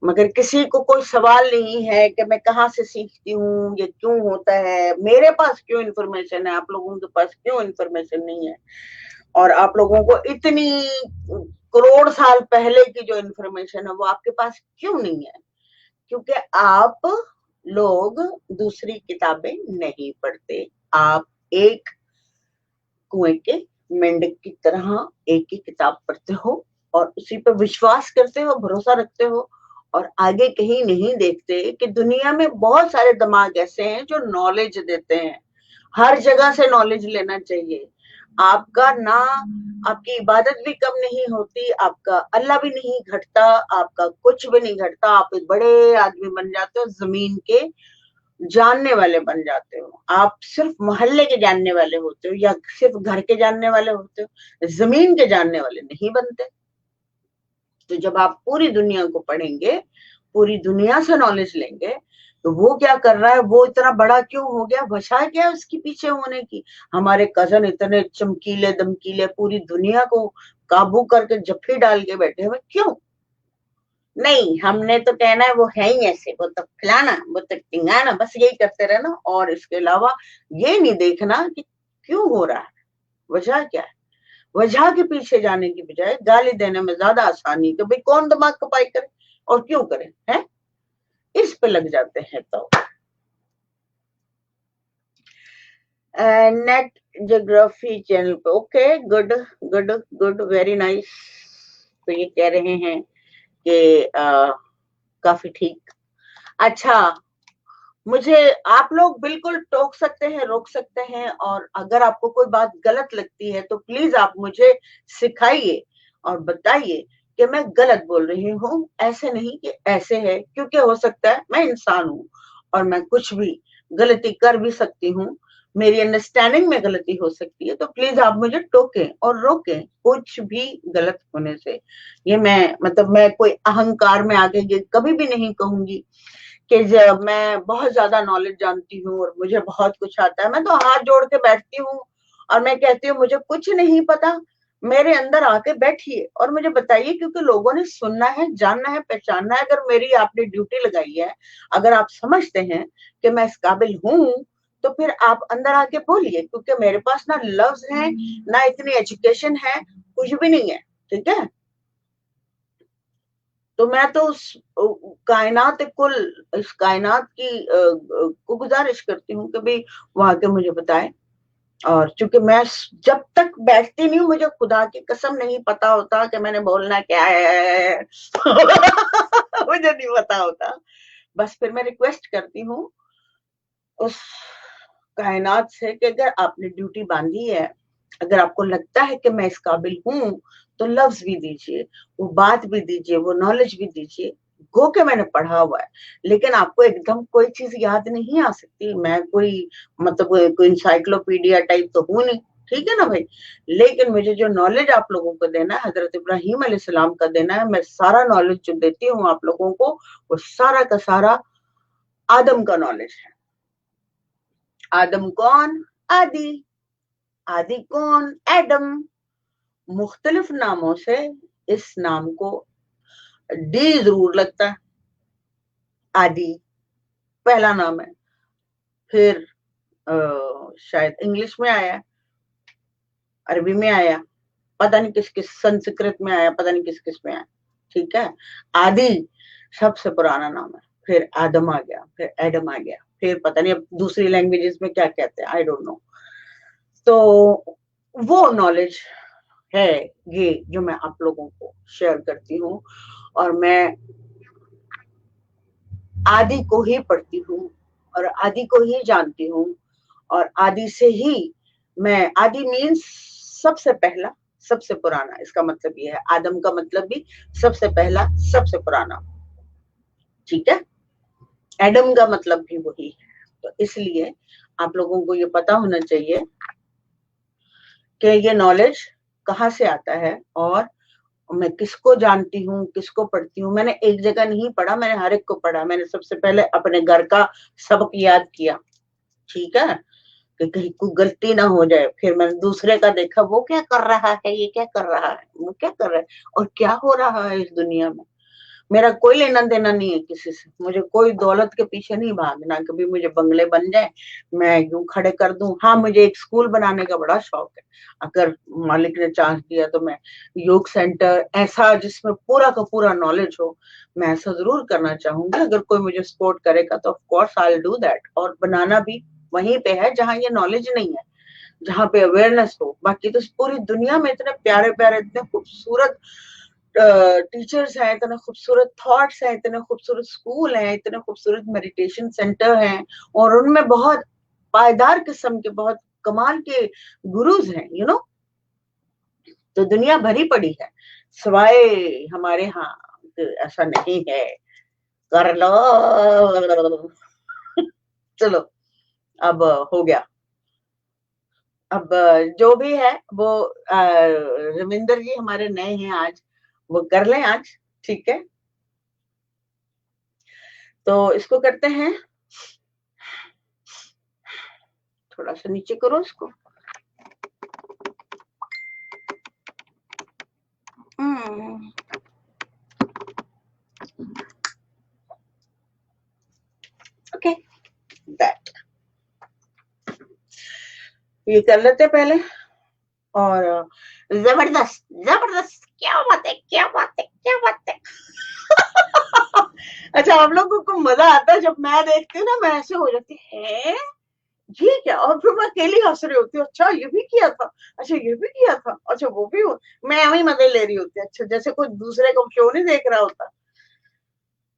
मगर किसी को कोई सवाल नहीं है कि मैं कहाँ से सीखती हूँ, ये क्यों होता है, मेरे पास क्यों इन्फॉर्मेशन है, आप लोगों के पास क्यों इन्फॉर्मेशन नहीं है, और आप लोगों को इतनी करोड़ साल पहले की जो इन्फॉर्मेशन है वो आपके पास क्यों नहीं है? क्योंकि आप लोग दूसरी किताबें नहीं पढ़ते। आप एक कुएं के मेंढक की तरह एक ही किताब पढ़ते हो, और उसी पर विश्वास करते हो, भरोसा रखते हो, और आगे कहीं नहीं देखते कि दुनिया में बहुत सारे दिमाग ऐसे हैं जो नॉलेज देते हैं। हर जगह से नॉलेज लेना चाहिए। आपका ना, आपकी इबादत भी कम नहीं होती, आपका अल्लाह भी नहीं घटता, आपका कुछ भी नहीं घटता। आप एक बड़े आदमी बन जाते हो, जमीन के जानने वाले बन जाते हो। आप सिर्फ मोहल्ले के जानने वाले होते हो, या सिर्फ घर के जानने वाले होते हो, जमीन के जानने वाले नहीं बनते। तो जब आप पूरी दुनिया को पढ़ेंगे, पूरी दुनिया से नॉलेज लेंगे, तो वो क्या कर रहा है, वो इतना बड़ा क्यों हो गया, वजह क्या है उसके पीछे होने की। हमारे कजन इतने चमकीले दमकीले, पूरी दुनिया को काबू करके जफ्फी डाल के बैठे हुए, क्यों? नहीं, हमने तो कहना है वो है ही ऐसे, वो तो खिलाना, वो तो टिंगाना, बस यही करते रहना, और इसके अलावा ये नहीं देखना कि क्यों हो रहा है, वजह क्या है। वजह के पीछे जाने की बजाय गाली देने में ज्यादा आसानी है कि भाई कौन दिमाग खपाई करे और क्यों करे, है, इस पे लग जाते हैं। तो नेट ज्योग्राफी चैनल पे। Okay, good good good, very nice. तो ये कह रहे हैं कि काफी ठीक। अच्छा, मुझे आप लोग बिल्कुल टोक सकते हैं, रोक सकते हैं, और अगर आपको कोई बात गलत लगती है तो प्लीज आप मुझे सिखाइए और बताइए कि मैं गलत बोल रही हूँ, ऐसे नहीं कि ऐसे है, क्योंकि हो सकता है मैं इंसान हूँ और मैं कुछ भी गलती कर भी सकती हूँ, मेरी अंडरस्टैंडिंग में गलती हो सकती है। तो प्लीज आप मुझे टोकें और रोकें कुछ भी गलत होने से। ये मैं मतलब मैं कोई अहंकार में आगे ये कभी भी नहीं कहूंगी कि जब मैं बहुत ज्यादा नॉलेज जानती हूँ और मुझे बहुत कुछ आता है। मैं तो हाथ जोड़ के बैठती हूँ और मैं कहती हूँ मुझे कुछ नहीं पता, मेरे अंदर आके बैठिए और मुझे बताइए, क्योंकि लोगों ने सुनना है, जानना है, पहचानना है। अगर मेरी आपने ड्यूटी लगाई है, अगर आप समझते हैं कि मैं इस काबिल हूँ, तो फिर आप अंदर आके बोलिए, क्योंकि मेरे पास ना लफ्ज है, ना इतनी एजुकेशन है, कुछ भी नहीं है। ठीक है, तो मैं तो उस कायनात कुल, इस कायनात की को गुजारिश करती हूँ कि भाई वो आके मुझे बताए। और चूंकि मैं जब तक बैठती नहीं हूँ, मुझे खुदा की कसम नहीं पता होता कि मैंने बोलना क्या है। मुझे नहीं पता होता। बस फिर मैं रिक्वेस्ट करती हूँ उस कायनात से कि अगर आपने ड्यूटी बांधी है, अगर आपको लगता है कि मैं इस काबिल हूं, तो लफ्ज भी दीजिए, वो बात भी दीजिए, वो नॉलेज भी दीजिए। गो के मैंने पढ़ा हुआ है, लेकिन आपको एकदम कोई चीज याद नहीं आ सकती। मैं कोई मतलब कोई इंसाइक्लोपीडिया टाइप तो हूं नहीं, ठीक है ना भाई। लेकिन मुझे जो नॉलेज आप लोगों को देना है, हजरत इब्राहिम अलैहिस्सलाम का देना है। मैं सारा नॉलेज जो देती हूँ आप लोगों को, वो सारा का सारा आदम का नॉलेज है। आदम कौन? आदि। आदि कौन? एडम। मुख्तलिफ नामों से इस नाम को डी जरूर लगता है। आदि पहला नाम है, फिर शायद इंग्लिश में आया, अरबी में आया, पता नहीं किस किस, संस्कृत में आया, पता नहीं किस किस में आया। ठीक है, आदि सबसे पुराना नाम है। फिर आदम आ गया, फिर एडम आ गया, फिर पता नहीं अब दूसरी लैंग्वेजेस में क्या कहते हैं, आई डोंट नो। तो वो नॉलेज है ये जो मैं आप लोगों को शेयर करती हूँ। और मैं आदि को ही पढ़ती हूँ और आदि को ही जानती हूँ। और आदि से ही मैं, आदि मीन्स सबसे पहला, सबसे पुराना, इसका मतलब ये है। आदम का मतलब भी सबसे पहला, सबसे पुराना। ठीक है, एडम का मतलब भी वही है। तो इसलिए आप लोगों को ये पता होना चाहिए कि ये नॉलेज कहाँ से आता है और मैं किसको जानती हूँ, किसको पढ़ती हूँ। मैंने एक जगह नहीं पढ़ा, मैंने हर एक को पढ़ा। मैंने सबसे पहले अपने घर का सबक याद किया, ठीक है, कि कहीं कोई गलती ना हो जाए। फिर मैंने दूसरे का देखा, वो क्या कर रहा है, ये क्या कर रहा है, वो क्या कर रहा है, और क्या हो रहा है इस दुनिया में। मेरा कोई लेना देना नहीं है किसी से, मुझे कोई दौलत के पीछे नहीं भागना। कभी मुझे बंगले बन जाए, मैं यूं खड़े कर दूं। हाँ, मुझे एक स्कूल बनाने का बड़ा शौक है। अगर मालिक ने चांस दिया तो मैं योग सेंटर ऐसा जिसमें पूरा का पूरा नॉलेज हो, मैं ऐसा जरूर करना चाहूंगी। अगर कोई मुझे सपोर्ट करेगा तो of course I will do that. और बनाना भी वहीं पे है जहां ये नॉलेज नहीं है, जहाँ पे अवेयरनेस हो। बाकी तो पूरी दुनिया में इतने प्यारे प्यारे, इतने खूबसूरत टीचर्स हैं, इतने खूबसूरत थॉट्स हैं, इतने खूबसूरत स्कूल हैं, इतने खूबसूरत मेडिटेशन सेंटर हैं, और उनमें बहुत पायदार किस्म के, बहुत कमाल के गुरुज हैं, तो दुनिया भरी पड़ी है। सिवाय हमारे यहाँ ऐसा नहीं है। कर लो। चलो, अब हो गया। अब जो भी है वो रविंदर जी हमारे नए हैं आज, वो कर लें आज। ठीक है, तो इसको करते हैं, थोड़ा सा नीचे करो इसको। ओके, दैट ये कर लेते पहले। और जबरदस्त जबरदस्त, क्या बात है, क्या बात है, क्या बात है। अच्छा, आप लोगों को मजा आता है जब मैं देखती हूँ ना, मैं ऐसे हो जाती है, ये क्या, और फिर मैं अकेली हंस रही होती हूँ, अच्छा ये भी किया था, अच्छा ये भी किया था, अच्छा वो भी हो, मैं वही मजे ले रही होती, अच्छा जैसे कोई दूसरे को शो नहीं देख रहा होता।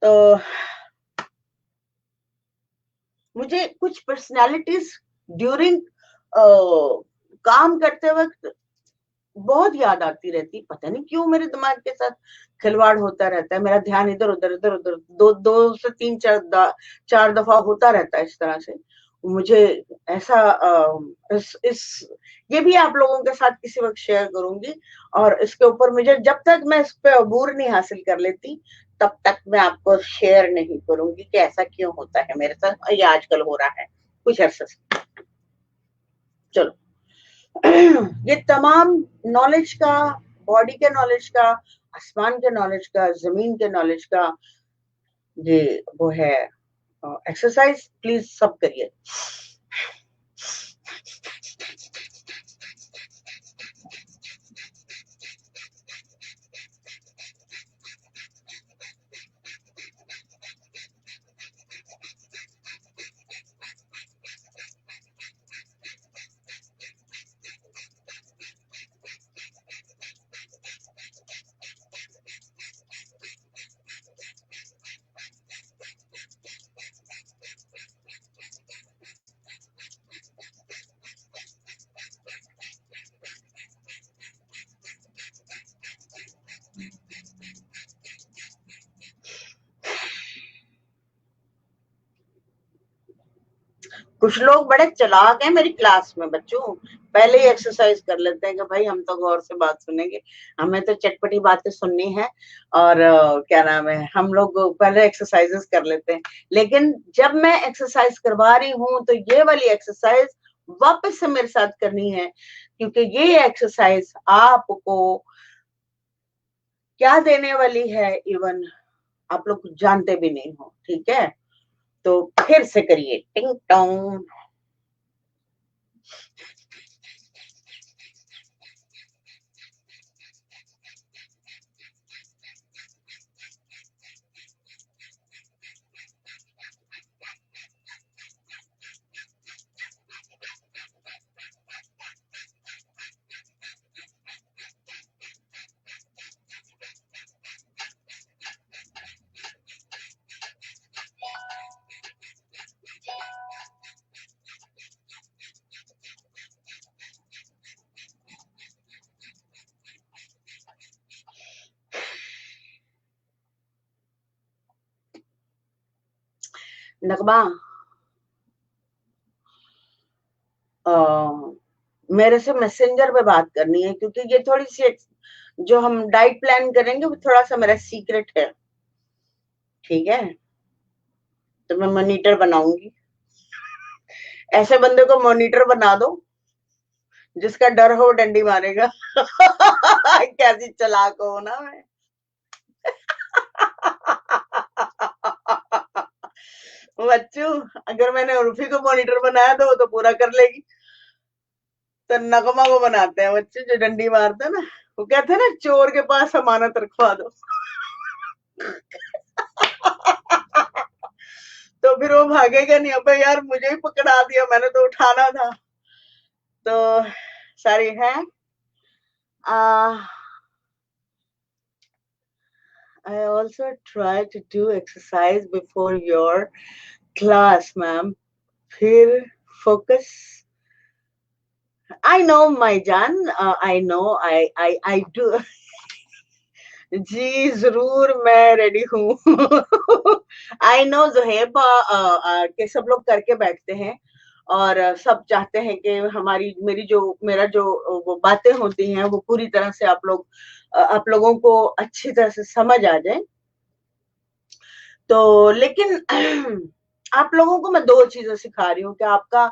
तो मुझे कुछ पर्सनालिटीज ड्यूरिंग काम करते वक्त बहुत याद आती रहती, पता नहीं क्यों मेरे दिमाग के साथ खिलवाड़ होता रहता है, मेरा ध्यान इधर उधर इधर उधर दो दो से तीन चार दफा होता रहता है इस तरह से। मुझे ऐसा इस ये भी आप लोगों के साथ किसी वक्त शेयर करूंगी, और इसके ऊपर मुझे जब तक मैं इस पे अबूर नहीं हासिल कर लेती तब तक मैं आपको शेयर नहीं करूंगी कि ऐसा क्यों होता है मेरे साथ, ये आजकल हो रहा है कुछ अर्से से। चलो, ये तमाम नॉलेज का, बॉडी के नॉलेज का, आसमान के नॉलेज का, जमीन के नॉलेज का, ये वो है एक्सरसाइज, प्लीज सब करिए। कुछ लोग बड़े चालाक हैं मेरी क्लास में बच्चों, पहले ही एक्सरसाइज कर लेते हैं कि भाई हम तो गौर से बात सुनेंगे, हमें तो चटपटी बातें सुननी है, और क्या नाम है, हम लोग पहले एक्सरसाइजेस कर लेते हैं। लेकिन जब मैं एक्सरसाइज करवा रही हूँ तो ये वाली एक्सरसाइज वापस से मेरे साथ करनी है, क्योंकि ये एक्सरसाइज आपको क्या देने वाली है, इवन आप लोग जानते भी नहीं हो, ठीक है। तो फिर से करिए, टिंग टोंग। नगमा, मेरे से मैसेंजर पे बात करनी है, क्योंकि ये थोड़ी सी जो हम डाइट प्लान करेंगे वो थोड़ा सा मेरा सीक्रेट है, ठीक है। तो मैं मॉनिटर बनाऊंगी, ऐसे बंदे को मॉनिटर बना दो जिसका डर हो डंडी मारेगा। कैसी चालाक हो ना मैं। बच्चों, अगर मैंने उर्फी को मॉनिटर बनाया तो वो तो पूरा कर लेगी, तो नगमा को बनाते हैं बच्चे जो डंडी मारते हैं ना, वो कहते हैं ना चोर के पास अमानत रखवा दो। तो फिर वो भागेगा नहीं, अबे यार मुझे ही पकड़ा दिया, मैंने तो उठाना था। तो सारी है। I also try to do exercise before your class, ma'am. फिर focus. I know, my Jan. I know. I do. जी जरूर, मैं रेडी हूँ। आई नो जोहेब के सब लोग करके बैठते हैं, और सब चाहते हैं कि हमारी मेरी जो मेरा जो वो बातें होती हैं वो पूरी तरह से आप लोगों को अच्छी तरह से समझ आ जाए। तो लेकिन आप लोगों को मैं दो चीजें सिखा रही हूँ कि आपका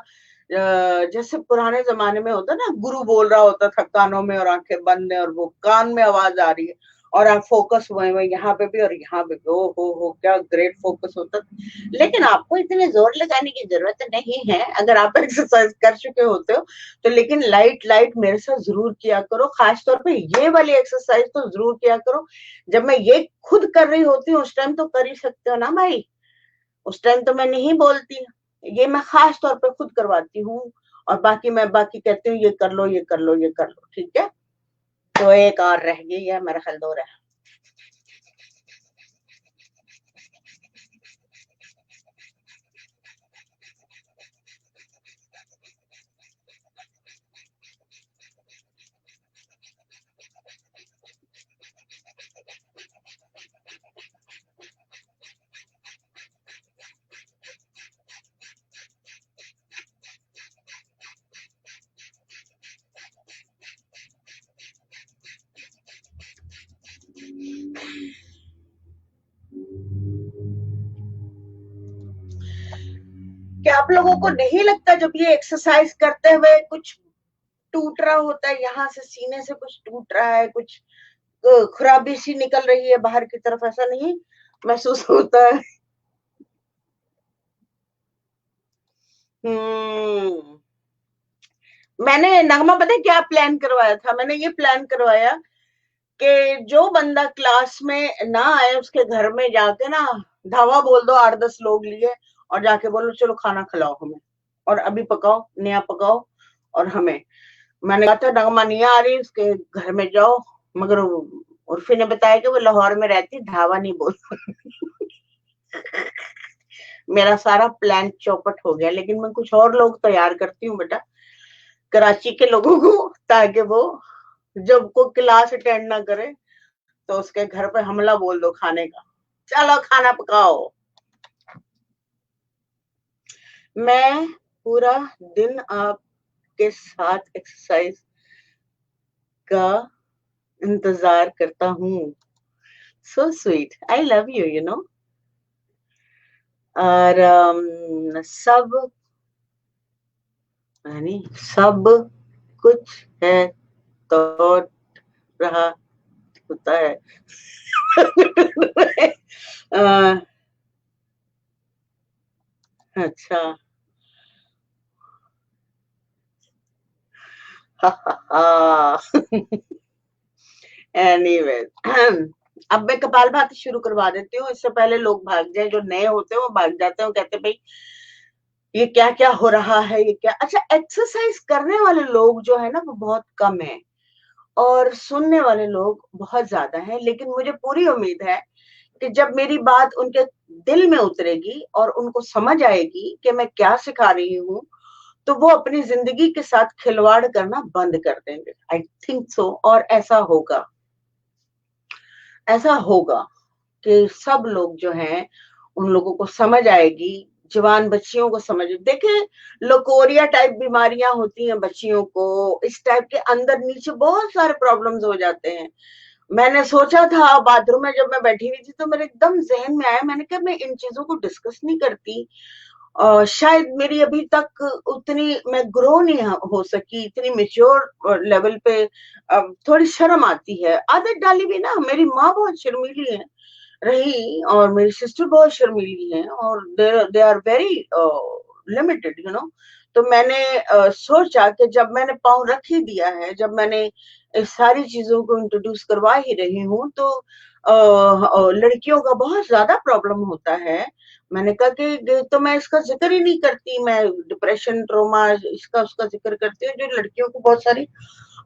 जैसे पुराने जमाने में होता ना, गुरु बोल रहा होता था कानों में और आंखें बंद है और वो कान में आवाज आ रही है और आप फोकस हुए हुए यहाँ पे भी और यहाँ पे भी, ओ हो क्या ग्रेट फोकस होता था। लेकिन आपको इतने जोर लगाने की जरूरत नहीं है, अगर आप एक्सरसाइज कर चुके होते हो तो। लेकिन लाइट लाइट मेरे साथ जरूर किया करो, खासतौर पे ये वाली एक्सरसाइज तो जरूर किया करो। जब मैं ये खुद कर रही होती हूँ उस टाइम तो कर ही सकते हो ना भाई, उस टाइम तो मैं नहीं बोलती, ये मैं खास तौर पे खुद करवाती हूँ, और बाकी कहती हूँ ये कर लो, ये कर लो, ये कर लो, ठीक है। तो एक और रह गई है, मेरा ख्याल 2 रहा। क्या आप लोगों को नहीं लगता जब ये एक्सरसाइज करते हुए कुछ टूट रहा होता है, यहाँ से सीने से कुछ टूट रहा है, कुछ खराबी सी निकल रही है बाहर की तरफ, ऐसा नहीं महसूस होता है? हम्म। मैंने नगमा पता है क्या प्लान करवाया था? मैंने ये प्लान करवाया कि जो बंदा क्लास में ना आए उसके घर में जाके ना धावा बोल दो, 8-10 लोग लिए, और जाके बोलो चलो खाना खिलाओ हमें, और अभी पकाओ, नया पकाओ, और हमें। मैंने कहा था नगमा नहीं आ रही, उसके घर में जाओ, मगर उर्फी ने बताया कि वो लाहौर में रहती, ढाबा नहीं बोल। मेरा सारा प्लान चौपट हो गया, लेकिन मैं कुछ और लोग तैयार करती हूँ बेटा, कराची के लोगों को, ताकि वो जब को क्लास अटेंड ना करे तो उसके घर पे हमला बोल दो खाने का, चलो खाना पकाओ। मैं पूरा दिन आपके साथ एक्सरसाइज का इंतजार करता हूँ। So sweet, I love you, you know. और सब यानी सब कुछ है तो रहा होता है। अच्छा। एनीवेज, अब मैं कपालभाति शुरू करवा देती हूँ, इससे पहले लोग भाग जाए, जो नए होते हैं वो भाग जाते हैं, वो कहते हैं भाई ये क्या क्या हो रहा है, ये क्या। अच्छा, एक्सरसाइज करने वाले लोग जो है ना वो बहुत कम है, और सुनने वाले लोग बहुत ज्यादा हैं, लेकिन मुझे पूरी उम्मीद है कि जब मेरी बात उनके दिल में उतरेगी और उनको समझ आएगी कि मैं क्या सिखा रही हूँ, तो वो अपनी जिंदगी के साथ खिलवाड़ करना बंद कर देंगे। आई थिंक सो, और ऐसा होगा, ऐसा होगा कि सब लोग जो हैं उन लोगों को समझ आएगी, जवान बच्चियों को समझ। देखे, लोकोरिया टाइप बीमारियां होती हैं बच्चियों को, इस टाइप के अंदर नीचे बहुत सारे प्रॉब्लम्स हो जाते हैं। मैंने सोचा था बाथरूम में जब मैं बैठी हुई थी तो मेरे एकदम जहन में आया, मैंने कहा मैं इन चीजों को डिस्कस नहीं करती, शायद मेरी अभी तक उतनी मैं ग्रो नहीं हो सकी, इतनी मेच्योर लेवल पे। थोड़ी शर्म आती है, आदत डाली भी ना, मेरी माँ बहुत शर्मीली है रही, और मेरी सिस्टर बहुत शर्मीली है, और they are very limited, you know. तो मैंने सोचा कि जब मैंने पाँव रख ही दिया है, जब मैंने इस सारी चीजों को इंट्रोड्यूस करवा ही रही हूँ, तो लड़कियों का बहुत ज्यादा प्रॉब्लम होता है। मैंने कहा कि तो मैं इसका जिक्र ही नहीं करती, मैं डिप्रेशन, ट्रोमा, इसका उसका जिक्र करती हूँ, जो लड़कियों को बहुत सारी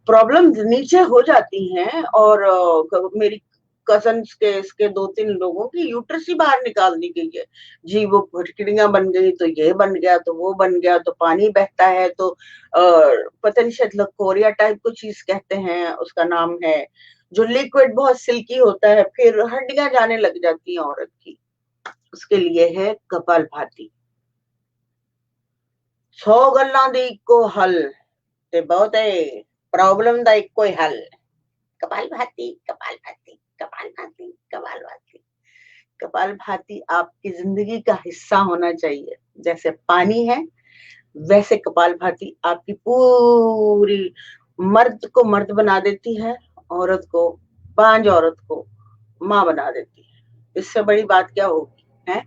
प्रॉब्लम नीचे हो जाती हैं, और मेरी कजन्स के इसके 2-3 लोगों की यूट्रस ही बाहर निकाल दी गई है जी। वो फटकड़ियां बन गई, तो ये बन गया, तो वो बन गया, तो पानी बहता है, तो पता नहीं शायद लकोरिया टाइप कुछ चीज कहते हैं, उसका नाम है, जो लिक्विड बहुत सिल्की होता है, फिर हड्डियां जाने लग जाती हैं औरत की। उसके लिए है कपालभाति। 100 ਗੱਲਾਂ ਦੀ ਇੱਕੋ ਹੱਲ ਤੇ ਬਹੁਤੇ प्रॉब्लम ਦਾ ਇੱਕੋ ਹੀ हल। कपालभाति, कपालभाति, कपालभाति, कपालभाति। कपालभाति आपकी जिंदगी का हिस्सा होना चाहिए। जैसे पानी है, वैसे कपालभाति आपकी पूरी, मर्द को मर्द बना देती है, औरत को, बांझ औरत को माँ बना देती है। इससे बड़ी बात क्या होगी है?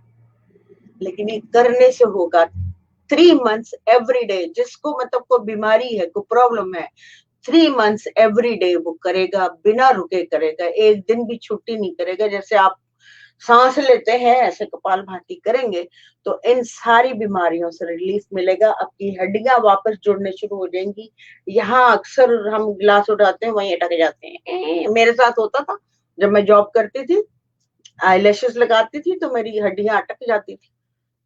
लेकिन ये करने से होगा। 3 months एवरी डे, जिसको मतलब कोई बीमारी है, कोई प्रॉब्लम है, 3 months एवरी डे वो करेगा, बिना रुके करेगा, एक दिन भी छुट्टी नहीं करेगा। जैसे आप सांस लेते हैं, ऐसे कपालभाति करेंगे तो इन सारी बीमारियों से रिलीफ मिलेगा, आपकी हड्डियां वापस जुड़ने शुरू हो जाएंगी। यहाँ अक्सर हम गिलास उठाते हैं, वहीं अटक जाते हैं। मेरे साथ होता था जब मैं जॉब करती थी, आईलैशेस लगाती थी तो मेरी हड्डियां अटक जाती थी,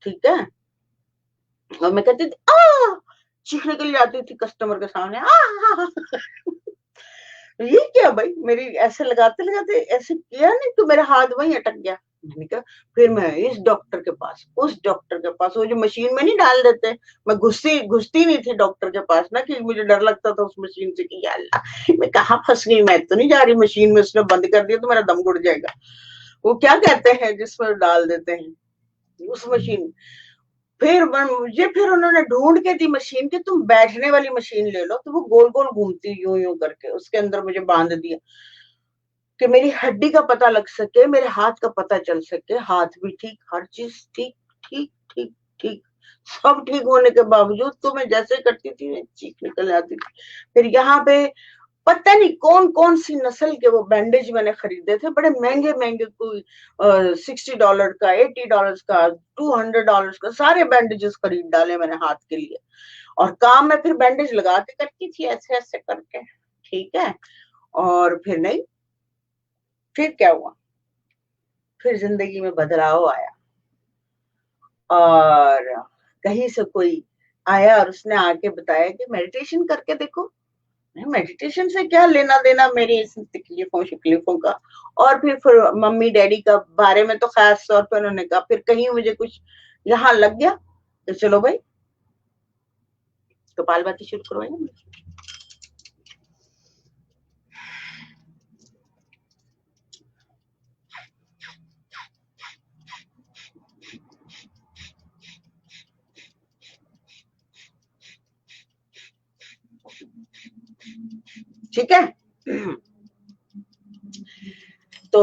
ठीक है। और मैं कहती थी आ, चीख निकल जाती थी कस्टमर के सामने, आ ये क्या भाई, मेरी ऐसे लगाते लगाते ऐसे किया नहीं तो मेरा हाथ वहीं अटक गया। मैंने कहा फिर मैं इस डॉक्टर के पास, उस डॉक्टर के पास, वो जो मशीन में नहीं डाल देते, मैं घुसती घुसती नहीं थी डॉक्टर के पास ना, कि मुझे डर लगता था उस मशीन से कि या अल्लाह मैं कहाँ फंस गई, मैं तो नहीं जा रही मशीन में, उसने बंद कर दिया तो मेरा दम घुट जाएगा। वो क्या कहते हैं जिसमें डाल देते हैं उस मशीन। फिर उन्होंने ढूंढ के दी मशीन की, तुम बैठने वाली मशीन ले लो, तो वो गोल गोल घूमती यूं यूं करके, उसके अंदर मुझे बांध दिया कि मेरी हड्डी का पता लग सके, मेरे हाथ का पता चल सके, हाथ भी ठीक, हर चीज ठीक, ठीक ठीक ठीक। सब ठीक होने के बावजूद तो मैं जैसे करती थी चीख निकल जाती थी। फिर यहाँ पे पता नहीं कौन कौन सी नस्ल के वो बैंडेज मैंने खरीदे थे, बड़े महंगे महंगे, कोई $60 का, $80 का, $200 का, सारे बैंडेजेस खरीद डाले मैंने हाथ के लिए। और काम में फिर बैंडेज लगाते करती थी ऐसे ऐसे करके, ठीक है। और फिर नहीं, फिर क्या हुआ, फिर जिंदगी में बदलाव आया। और कहीं से कोई आया और उसने आके बताया कि मेडिटेशन करके देखो। मेडिटेशन से क्या लेना देना मेरी इस तकलीफों शिकलीफों का। और फिर मम्मी डैडी का बारे में तो खास तौर पर उन्होंने कहा, फिर कहीं मुझे कुछ यहाँ लग गया तो चलो भाई कपालभाति शुरू करवाएंगे। ठीक है। तो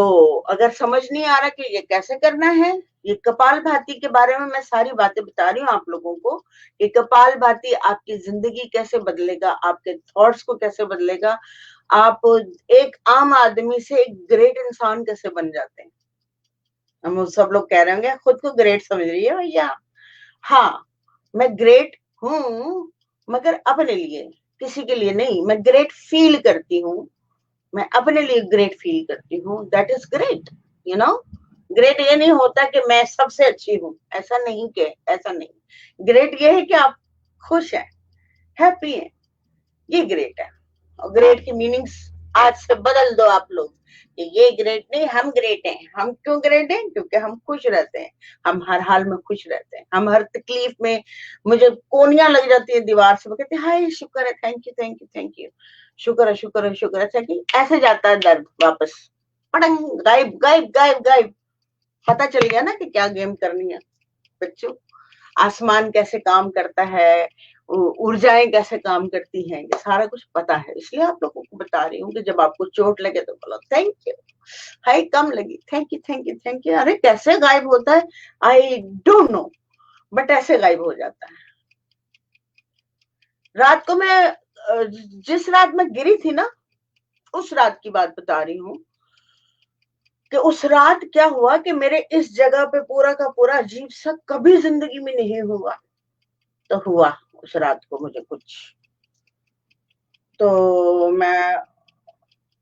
अगर समझ नहीं आ रहा कि ये कैसे करना है, ये कपालभाति के बारे में मैं सारी बातें बता रही हूँ आप लोगों को कि कपालभाति आपकी जिंदगी कैसे बदलेगा, आपके थॉट्स को कैसे बदलेगा, आप एक आम आदमी से एक ग्रेट इंसान कैसे बन जाते हैं। हम सब लोग कह रहे होंगे खुद को ग्रेट समझ रही है भैया। हाँ, मैं ग्रेट हूँ, मगर अपने लिए, किसी के लिए नहीं। मैं ग्रेट फील करती हूँ, मैं अपने लिए ग्रेट फील करती हूँ, that is great, you know. Great ये नहीं होता कि मैं सबसे अच्छी हूँ, ऐसा नहीं, के ऐसा नहीं। ग्रेट ये है कि आप खुश हैं, हैप्पी हैं, ये ग्रेट है। और ग्रेट की मीनिंग्स आज से बदल दो आप लोग कि ये ग्रेट नहीं, हम ग्रेट हैं। हम क्यों ग्रेट हैं? क्योंकि हम खुश रहते हैं, हम हर हाल में खुश रहते हैं, हम हर तकलीफ में, मुझे कोनियां लग जाती है दीवार से, वो कहते हैं हाय शुक्र है, thank you thank you thank you, शुक्र है शुक्र है शुक्र है, अच्छा कि ऐसे जाता है दर्द वापस, पटंग, गायब गायब गायब गायब। पता चल गया ना कि क्या गेम करनी है बच्चों। आसमान कैसे काम करता है, ऊर्जाएं कैसे काम करती हैं, ये सारा कुछ पता है, इसलिए आप लोगों को बता रही हूँ कि जब आपको चोट लगे तो बोलो थैंक यू। हाय कम लगी, thank you thank you thank you. अरे कैसे गायब होता है आई डोंट नो, बट ऐसे गायब हो जाता है। रात को मैं जिस रात में गिरी थी ना, उस रात की बात बता रही हूँ कि उस रात क्या हुआ कि मेरे इस जगह पे पूरा का पूरा अजीब सा कभी जिंदगी में नहीं हुआ, तो हुआ उस रात को मुझे कुछ। तो मैं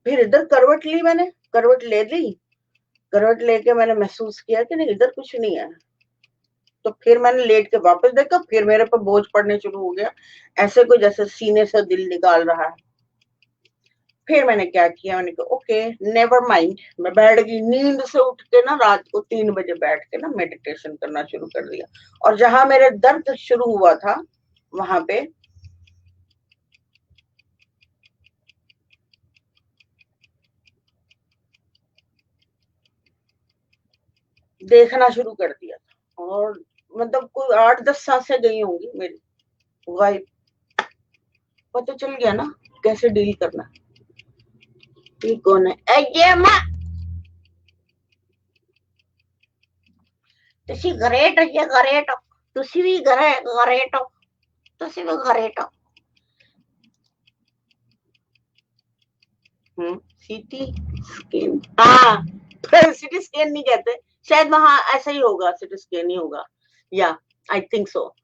फिर इधर करवट ली, मैंने करवट ले ली, करवट लेके मैंने महसूस किया कि नहीं इधर कुछ नहीं है। तो फिर मैंने लेट के वापस देखा, फिर मेरे पर बोझ पड़ने शुरू हो गया, ऐसे को जैसे सीने से दिल निकाल रहा है। फिर मैंने क्या किया, मैंने कहा ओके नेवर माइंड, मैं बैठ गई, नींद से उठ के ना रात को 3 बजे बैठ के ना मेडिटेशन करना शुरू कर दिया। और जहां मेरे दर्द शुरू हुआ था वहां पे देखना शुरू कर दिया था। और मतलब कोई 8-10 सांसें गई होंगी मेरी गायब। पता चल गया ना कैसे डील करना। ये कौन है? ये माँ तुसी ग्रेट हो, ये ग्रेट हो, तुसी भी ग्रेट हो, तुसी भी ग्रेट हो। सिटी स्कैन, हाँ, सिटी स्कैन नहीं कहते, शायद वहां ऐसा ही होगा, सिटी स्कैन ही होगा, या आई थिंक सो।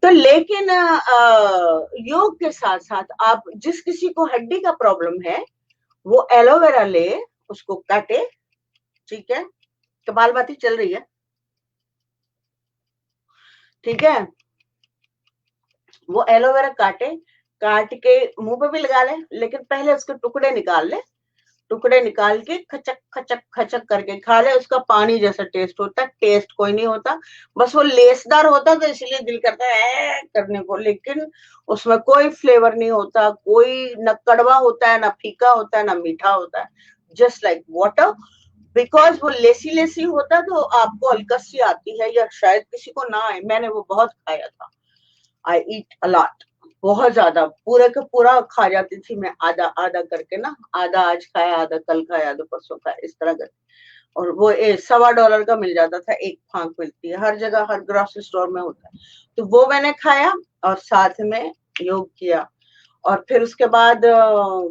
तो लेकिन योग के साथ साथ आप जिस किसी को हड्डी का प्रॉब्लम है वो एलोवेरा ले, उसको काटे, ठीक है, कपालभाति चल रही है, ठीक है, वो एलोवेरा काटे, काट के मुंह पे भी लगा ले, लेकिन पहले उसके टुकड़े निकाल ले, टुकड़े निकाल के खचक खचक खचक करके खा ले। उसका पानी जैसा टेस्ट होता है, टेस्ट कोई नहीं होता, बस वो लेसदार होता तो इसलिए दिल करता है करने को, लेकिन उसमें कोई फ्लेवर नहीं होता, कोई न कड़वा होता है, ना फीका होता है, ना मीठा होता है, जस्ट लाइक वाटर। बिकॉज वो लेसी लेसी होता है तो आपको अलकसी आती है, या शायद किसी को ना आए, मैंने वो बहुत खाया था। आई ईट अलॉट, बहुत ज्यादा, पूरे का पूरा खा जाती थी मैं, आधा आधा करके ना, आधा आज खाया, आधा कल खाया, आधा परसों खाया, इस तरह करके। और वो $1.25 का मिल जाता था, एक फांक मिलती है हर जगह, हर ग्रोसरी स्टोर में होता है। तो वो मैंने खाया और साथ में योग किया। और फिर उसके बाद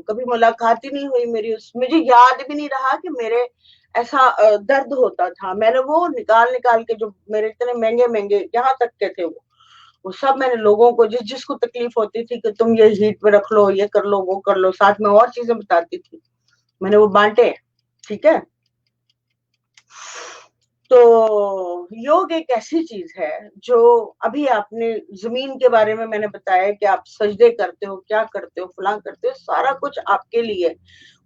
कभी मुलाकात ही नहीं हुई मेरी, मुझे याद भी नहीं रहा कि मेरे ऐसा दर्द होता था। मैंने वो निकाल निकाल के, जो मेरे इतने महंगे महंगे यहाँ तक के थे वो सब मैंने लोगों को, जिस जिसको तकलीफ होती थी कि तुम ये हीट पे रख लो, ये कर लो, वो कर लो, साथ में और चीजें बताती थी, मैंने वो बांटे, ठीक है। तो योग एक ऐसी चीज है जो, अभी आपने जमीन के बारे में मैंने बताया कि आप सजदे करते हो, क्या करते हो, फलां करते हो, सारा कुछ आपके लिए,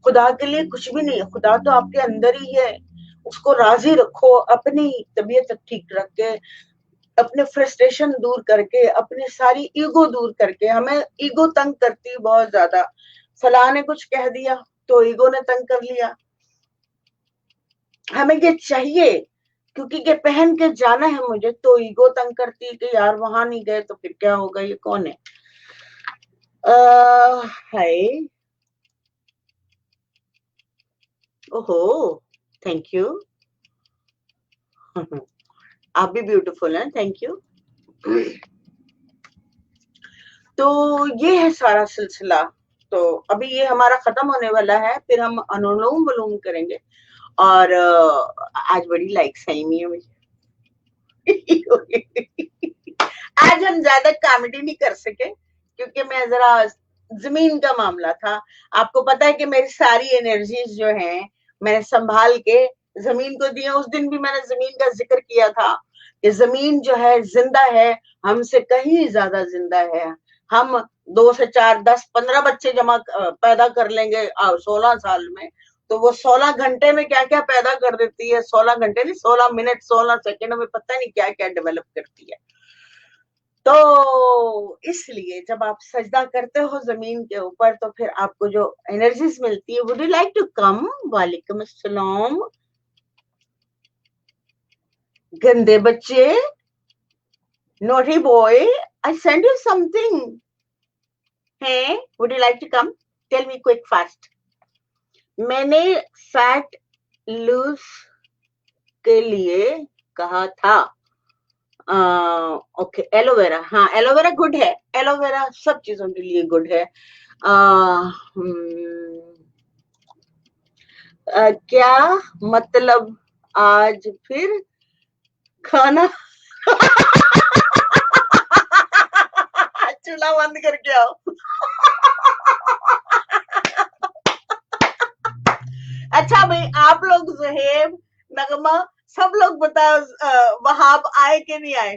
खुदा के लिए कुछ भी नहीं है, खुदा तो आपके अंदर ही है। उसको राजी रखो, अपनी तबीयत ठीक रख के, अपने फ्रस्ट्रेशन दूर करके, अपनी सारी ईगो दूर करके। हमें ईगो तंग करती है बहुत ज्यादा, फलां ने कुछ कह दिया तो ईगो ने तंग कर लिया, हमें ये चाहिए क्योंकि ये पहन के जाना है मुझे, तो ईगो तंग करती है कि यार वहां नहीं गए तो फिर क्या होगा, ये कौन है। हाय, ओहो, थैंक यू। आप भी ब्यूटीफुल हैं, थैंक यू। तो ये है सारा सिलसिला। तो अभी ये हमारा खत्म होने वाला है, फिर हम अनुलोम विलोम करेंगे। और आज बड़ी लाइक्स आई हुई है मुझे। आज हम ज्यादा कॉमेडी नहीं कर सके क्योंकि मैं जरा, जमीन का मामला था, आपको पता है कि मेरी सारी एनर्जीज जो हैं मैंने संभाल के जमीन को दी है। उस दिन भी मैंने जमीन का जिक्र किया था कि जमीन जो है जिंदा है, हमसे कहीं ज्यादा जिंदा है। हम 2 से 4, 10, 15 बच्चे जमा पैदा कर लेंगे 16 साल में, तो वो 16 घंटे में क्या क्या पैदा कर देती है, 16 घंटे नहीं, 16 मिनट, 16 सेकेंड में पता नहीं क्या क्या डेवलप करती है। तो इसलिए जब आप सजदा करते हो जमीन के ऊपर तो फिर आपको जो एनर्जीज मिलती है, would you like to come? वालेकुम अस्सलाम। गंदे बच्चे, naughty boy, I send you something, है, would you like to come? Tell me quick fast. मैंने फैट लूज के लिए कहा था, ओके, एलोवेरा, हाँ एलोवेरा गुड है, एलोवेरा सब चीजों के लिए गुड है। क्या मतलब, आज फिर खाना चूल्हा बंद करके आओ। अच्छा भाई, आप लोग, जोहेब, नगमा, सब लोग बताओ, वहाब आए कि नहीं आए?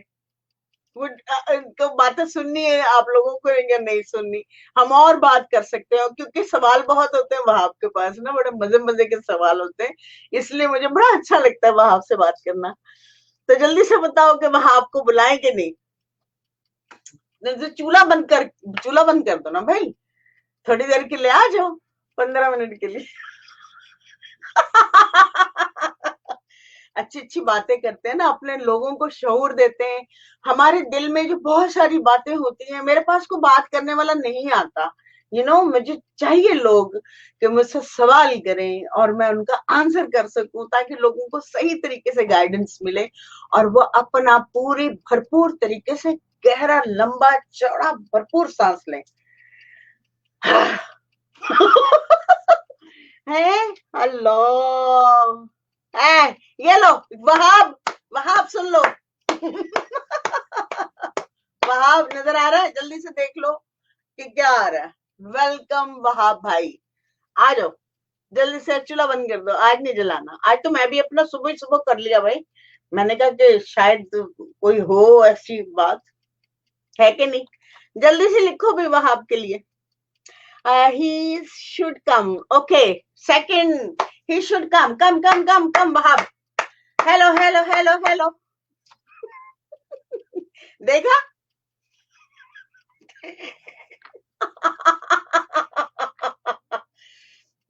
तो बातें सुननी है आप लोगों को या नहीं सुननी? हम और बात कर सकते हैं क्योंकि सवाल बहुत होते हैं वहाब के पास ना, बड़े मजे मजे के सवाल होते हैं, इसलिए मुझे बड़ा अच्छा लगता है वहाब से बात करना। तो जल्दी से बताओ कि वहाब को बुलाएं कि नहीं? चूल्हा बंद कर दो ना भाई, थोड़ी देर के लिए आ जाओ, 15 मिनट के लिए। अच्छी अच्छी बातें करते हैं ना, अपने लोगों को शऊर देते हैं। हमारे दिल में जो बहुत सारी बातें होती हैं, मेरे पास को बात करने वाला नहीं आता, मुझे चाहिए लोग कि मुझसे सवाल करें और मैं उनका आंसर कर सकूं, ताकि लोगों को सही तरीके से गाइडेंस मिले और वो अपना पूरी भरपूर तरीके से गहरा, लंबा, चौड़ा, भरपूर सांस लें। है। अल्लाह है, ये लो वहाब, वहाब सुन लो। वहाब नजर आ रहा है, जल्दी से देख लो कि क्या आ रहा है। वेलकम वहाब भाई, आ जाओ जल्दी से। चूल्हा बंद कर दो, आज नहीं जलाना। आज तो मैं भी अपना सुबह ही सुबह कर लिया भाई। मैंने कहा कि शायद कोई हो ऐसी बात, है कि नहीं। जल्दी से लिखो भी वहाब के लिए। He should come. Okay. Second, he should come. Come, Wahab. Hello, hello, hello, hello. देखा?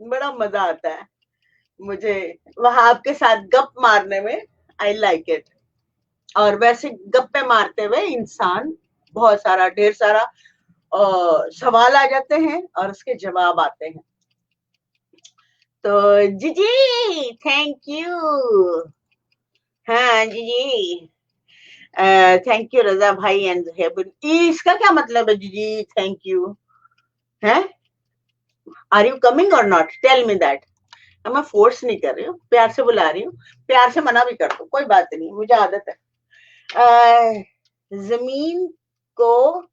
बड़ा मजा आता है मुझे वहाब के साथ गप मारने में। I like it. और वैसे गप्पे मारते हुए इंसान बहुत सारा, ढेर सारा सवाल आ जाते हैं और उसके जवाब आते हैं। तो जी जी, थैंक यू। हाँ जी जी, थैंक यू रजा भाई एंड इसका क्या मतलब है जी थैंक यू है? आर यू कमिंग और नॉट, टेल मी दैट। मैं फोर्स नहीं कर रही हूँ, प्यार से बुला रही हूँ। प्यार से मना भी कर दो, कोई बात नहीं, मुझे आदत है। जमीन को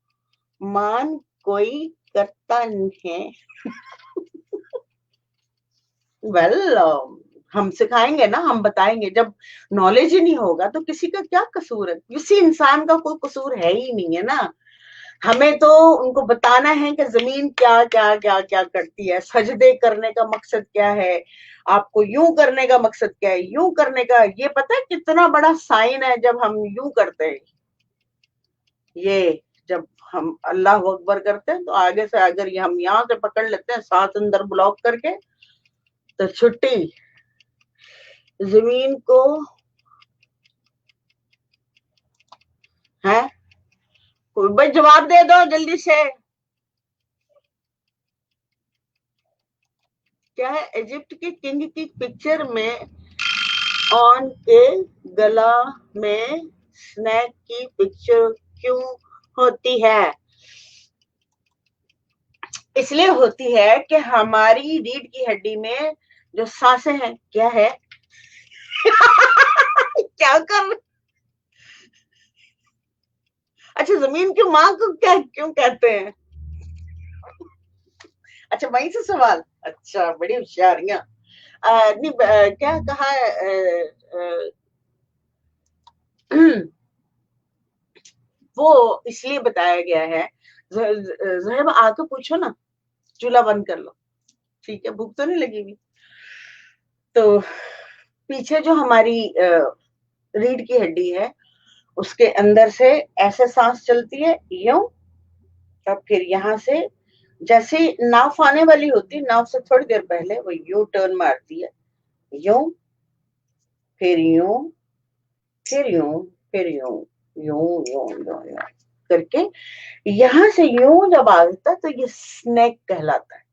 मान कोई करता नहीं है। वेल हम सिखाएंगे ना, हम बताएंगे। जब नॉलेज ही नहीं होगा तो किसी का क्या कसूर है? किसी इंसान का कोई कसूर है ही नहीं है ना। हमें तो उनको बताना है कि जमीन क्या क्या क्या क्या करती है, सजदे करने का मकसद क्या है, आपको यूं करने का मकसद क्या है, यूं करने का। ये पता है कितना बड़ा साइन है जब हम यूं करते हैं। ये जब हम अल्लाह अकबर करते हैं तो आगे से अगर ये हम यहाँ से पकड़ लेते हैं, सांस अंदर ब्लॉक करके, तो छुट्टी। जमीन को है, भाई जवाब दे दो जल्दी से। क्या है? इजिप्ट के किंग की पिक्चर में ऑन के गला में स्नैक की पिक्चर क्यों होती है? इसलिए होती है कि हमारी रीढ़ की हड्डी में जो सांसें हैं, क्या है? क्या कर, अच्छा जमीन की माँ को क्या क्यों कहते हैं? अच्छा वहीं से सवाल, अच्छा बड़ी होशियारियां। नहीं क्या कहा वो इसलिए बताया गया है। जहेब आके पूछो ना, चूल्हा बंद कर लो, ठीक है? भूख तो नहीं लगी हुई? तो पीछे जो हमारी रीढ़ की हड्डी है, उसके अंदर से ऐसे सांस चलती है यूं, तब फिर यहाँ से जैसे नाव आने वाली होती है, नाव से थोड़ी देर पहले वो यूं टर्न मारती है, यूं, फिर यूं, फिर यूं, फिर यूं, यूं यूं यूं यूं करके यहाँ से यूं जब आता है तो ये स्नेक कहलाता है।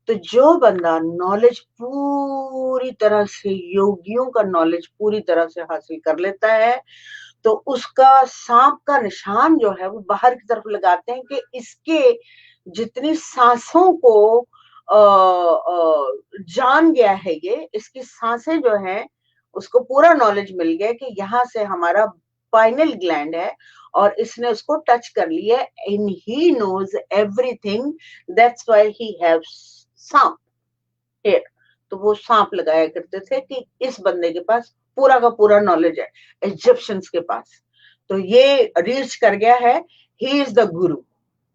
तो जो बंदा नॉलेज पूरी तरह से, योगियों का नॉलेज पूरी तरह से हासिल कर लेता है, तो उसका सांप का निशान जो है वो बाहर की तरफ लगाते हैं कि इसके जितनी सांसों को जान गया है, ये इसकी सांसें जो है, उसको पूरा नॉलेज मिल गया कि यहाँ से हमारा पाइनल ग्लैंड है और इसने उसको टच कर लिया। इन he knows everything, that's why he have सांप हेयर। तो वो सांप लगाया करते थे कि इस बंदे के पास पूरा का पूरा नॉलेज है, इजिप्शियंस के पास। तो ये रीच कर गया है, ही इज द गुरु।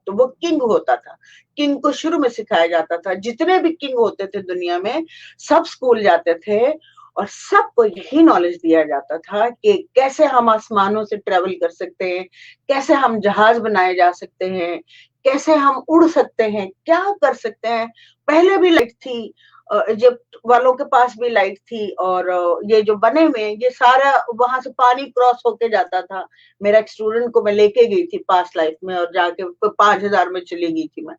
तो वो किंग होता था, किंग को शुरू में सिखाया जाता था। जितने भी किंग होते थे दुनिया में, सब स्कूल जाते थे और सबको यही नॉलेज दिया जाता था कि कैसे हम आसमानों से ट्रेवल कर सकते हैं, कैसे हम जहाज बनाए जा सकते हैं, कैसे हम उड़ सकते हैं, क्या कर सकते हैं। पहले भी लाइट थी, इजिप्ट वालों के पास भी लाइट थी, और ये जो बने हुए हैं ये सारा वहां से पानी क्रॉस होके जाता था। मेरा एक स्टूडेंट को मैं लेके गई थी पास्ट लाइफ में, और जाके 5,000 में चली गई थी मैं,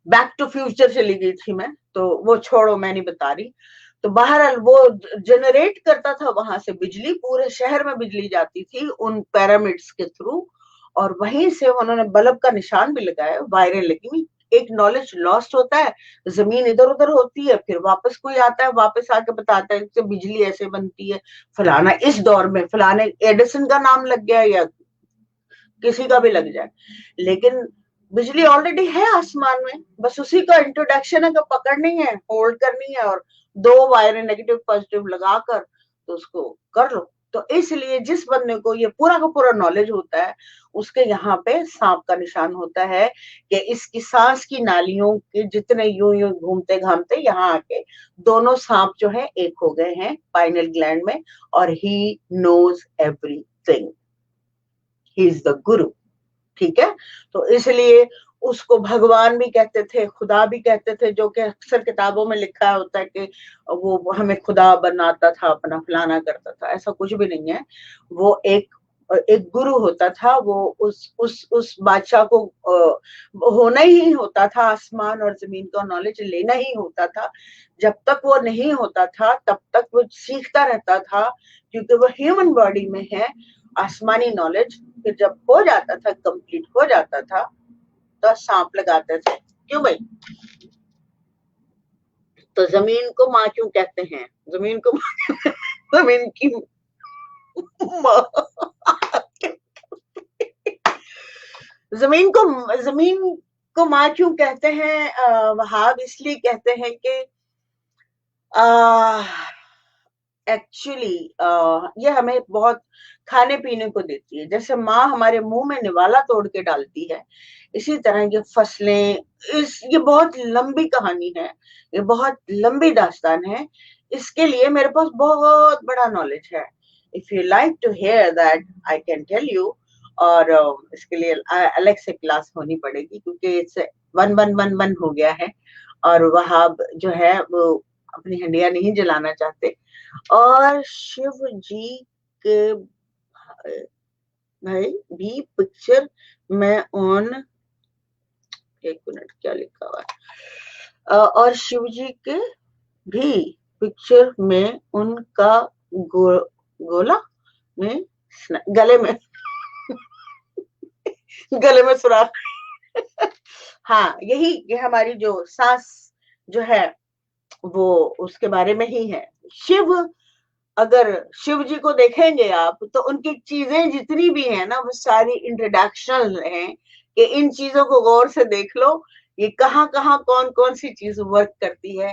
बैक टू फ्यूचर चली गई थी मैं। तो वो छोड़ो, मैं नहीं बता रही। तो बहरहाल वो जनरेट करता था वहां से बिजली, पूरे शहर में बिजली जाती थी उन पैरामिड्स के थ्रू। और वहीं से उन्होंने बल्ब का निशान भी लगाया, वायरें लगी हुई, एक नॉलेज लॉस्ट होता है, जमीन इधर उधर होती है, फिर वापस कोई आता है, वापस आके बताता है कि बिजली ऐसे बनती है, फलाना इस दौर में फलाने एडिसन का नाम लग गया या किसी का भी लग जाए, लेकिन बिजली ऑलरेडी है आसमान में, बस उसी का इंट्रोडक्शन है, पकड़नी है, होल्ड करनी है और दो वायर नेगेटिव पॉजिटिव लगाकर तो उसको कर लो। तो इसलिए जिस बंदे को ये पूरा का पूरा नॉलेज होता है, उसके यहाँ पे सांप का निशान होता है कि इसकी सांस की नालियों के जितने यूं यूं घूमते घामते यहाँ आके दोनों सांप जो है एक हो गए हैं पाइनल ग्लैंड में, और he knows everything, he is the guru. ठीक है, तो इसलिए उसको भगवान भी कहते थे, खुदा भी कहते थे, जो कि अक्सर किताबों में लिखा होता है कि वो हमें खुदा बनाता था, अपना फलाना करता था, ऐसा कुछ भी नहीं है। वो एक एक गुरु होता था, वो उस बादशाह को होना ही होता था, आसमान और जमीन का नॉलेज लेना ही होता था। जब तक वो नहीं होता था तब तक वो सीखता रहता था, क्योंकि वो ह्यूमन बॉडी में है आसमानी नॉलेज। फिर जब हो जाता था, कंप्लीट हो जाता था, तो सांप लगाते थे। क्यों भाई? तो जमीन को माँ क्यों कहते हैं? जमीन को जमीन की माँ, जमीन को माँ क्यों कहते हैं वहाब? इसलिए कहते हैं कि एक्चुअली ये हमें बहुत खाने पीने को देती है। जैसे माँ हमारे मुंह में निवाला तोड़ के डालती है, इसी तरह ये फसलें, ये बहुत लंबी कहानी है, ये बहुत लंबी दास्तान है। इसके लिए मेरे पास बहुत बड़ा नॉलेज है। If you like to hear that I can tell you. और इसके लिए अलग से क्लास होनी पड़ेगी, क्योंकि इट्स 1111 हो गया है और वहाब जो है वो अपनी हंडिया नहीं जलाना चाहते। और शिव जी के भाई भी पिक्चर में ऑन, एक मिनट क्या लिखा हुआ है, और शिव जी के भी पिक्चर में उनका गोला में गले में गले में सुराख। हाँ, ये हमारी जो सांस जो है वो उसके बारे में ही है। शिव, अगर शिव जी को देखेंगे आप तो उनकी चीजें जितनी भी है ना वो सारी इंट्रोडक्शन है कि इन चीजों को गौर से देख लो, ये कहाँ कहाँ कौन कौन सी चीज वर्क करती है।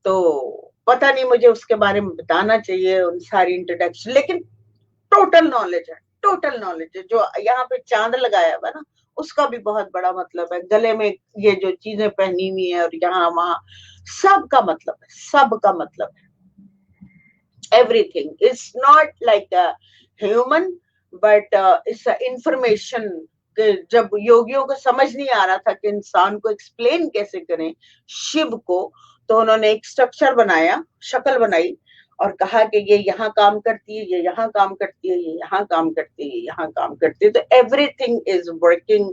तो पता नहीं, मुझे उसके बारे में बताना चाहिए उन सारी इंट्रोडक्शन, लेकिन टोटल नॉलेज है, टोटल नॉलेज है। जो यहाँ पे चांद लगाया हुआ ना, उसका भी बहुत बड़ा मतलब है। गले में ये जो चीजें पहनी हुई है और यहाँ वहां, सबका मतलब है, सबका मतलब है। everything is not like a human but it's a information। जब योगियों को समझ नहीं आ रहा था कि इंसान को एक्सप्लेन कैसे करें शिव को, तो उन्होंने एक स्ट्रक्चर बनाया, शक्ल बनाई और कहा कि ये यहाँ काम करती है, ये यहाँ काम करती है, ये यहाँ काम करती है, ये यहाँ काम करती है। तो एवरीथिंग इज वर्किंग।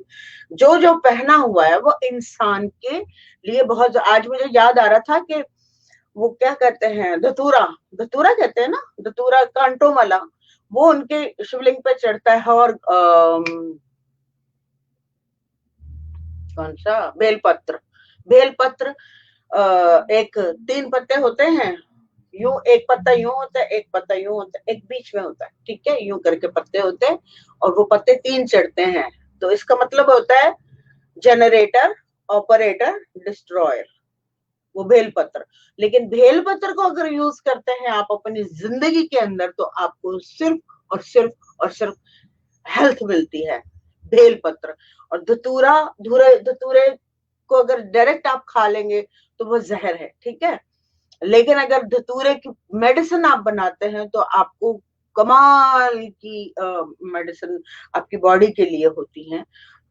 जो जो पहना हुआ है वो इंसान के लिए बहुत। आज मुझे याद आ रहा था कि वो क्या कहते हैं, धतूरा, धतूरा कहते हैं ना, धतूरा कांटों वाला, वो उनके शिवलिंग पे चढ़ता है। और कौन सा, बेलपत्र, बेलपत्र एक 3 पत्ते होते हैं, यूं एक पत्ता यूं होता है, एक पत्ता यूं होता है, एक बीच में होता है, ठीक है, यूं करके पत्ते होते हैं और वो पत्ते 3 चढ़ते हैं। तो इसका मतलब होता है जनरेटर, ऑपरेटर, डिस्ट्रॉयर, वो बेलपत्र। लेकिन बेलपत्र को अगर यूज करते हैं आप अपनी जिंदगी के अंदर, तो आपको सिर्फ और सिर्फ और सिर्फ हेल्थ मिलती है, बेलपत्र। और धतूरा, धतूरे को अगर डायरेक्ट आप खा लेंगे तो वो जहर है, ठीक है। लेकिन अगर धतूरे की मेडिसिन आप बनाते हैं तो आपको कमाल की मेडिसिन आपकी बॉडी के लिए होती है।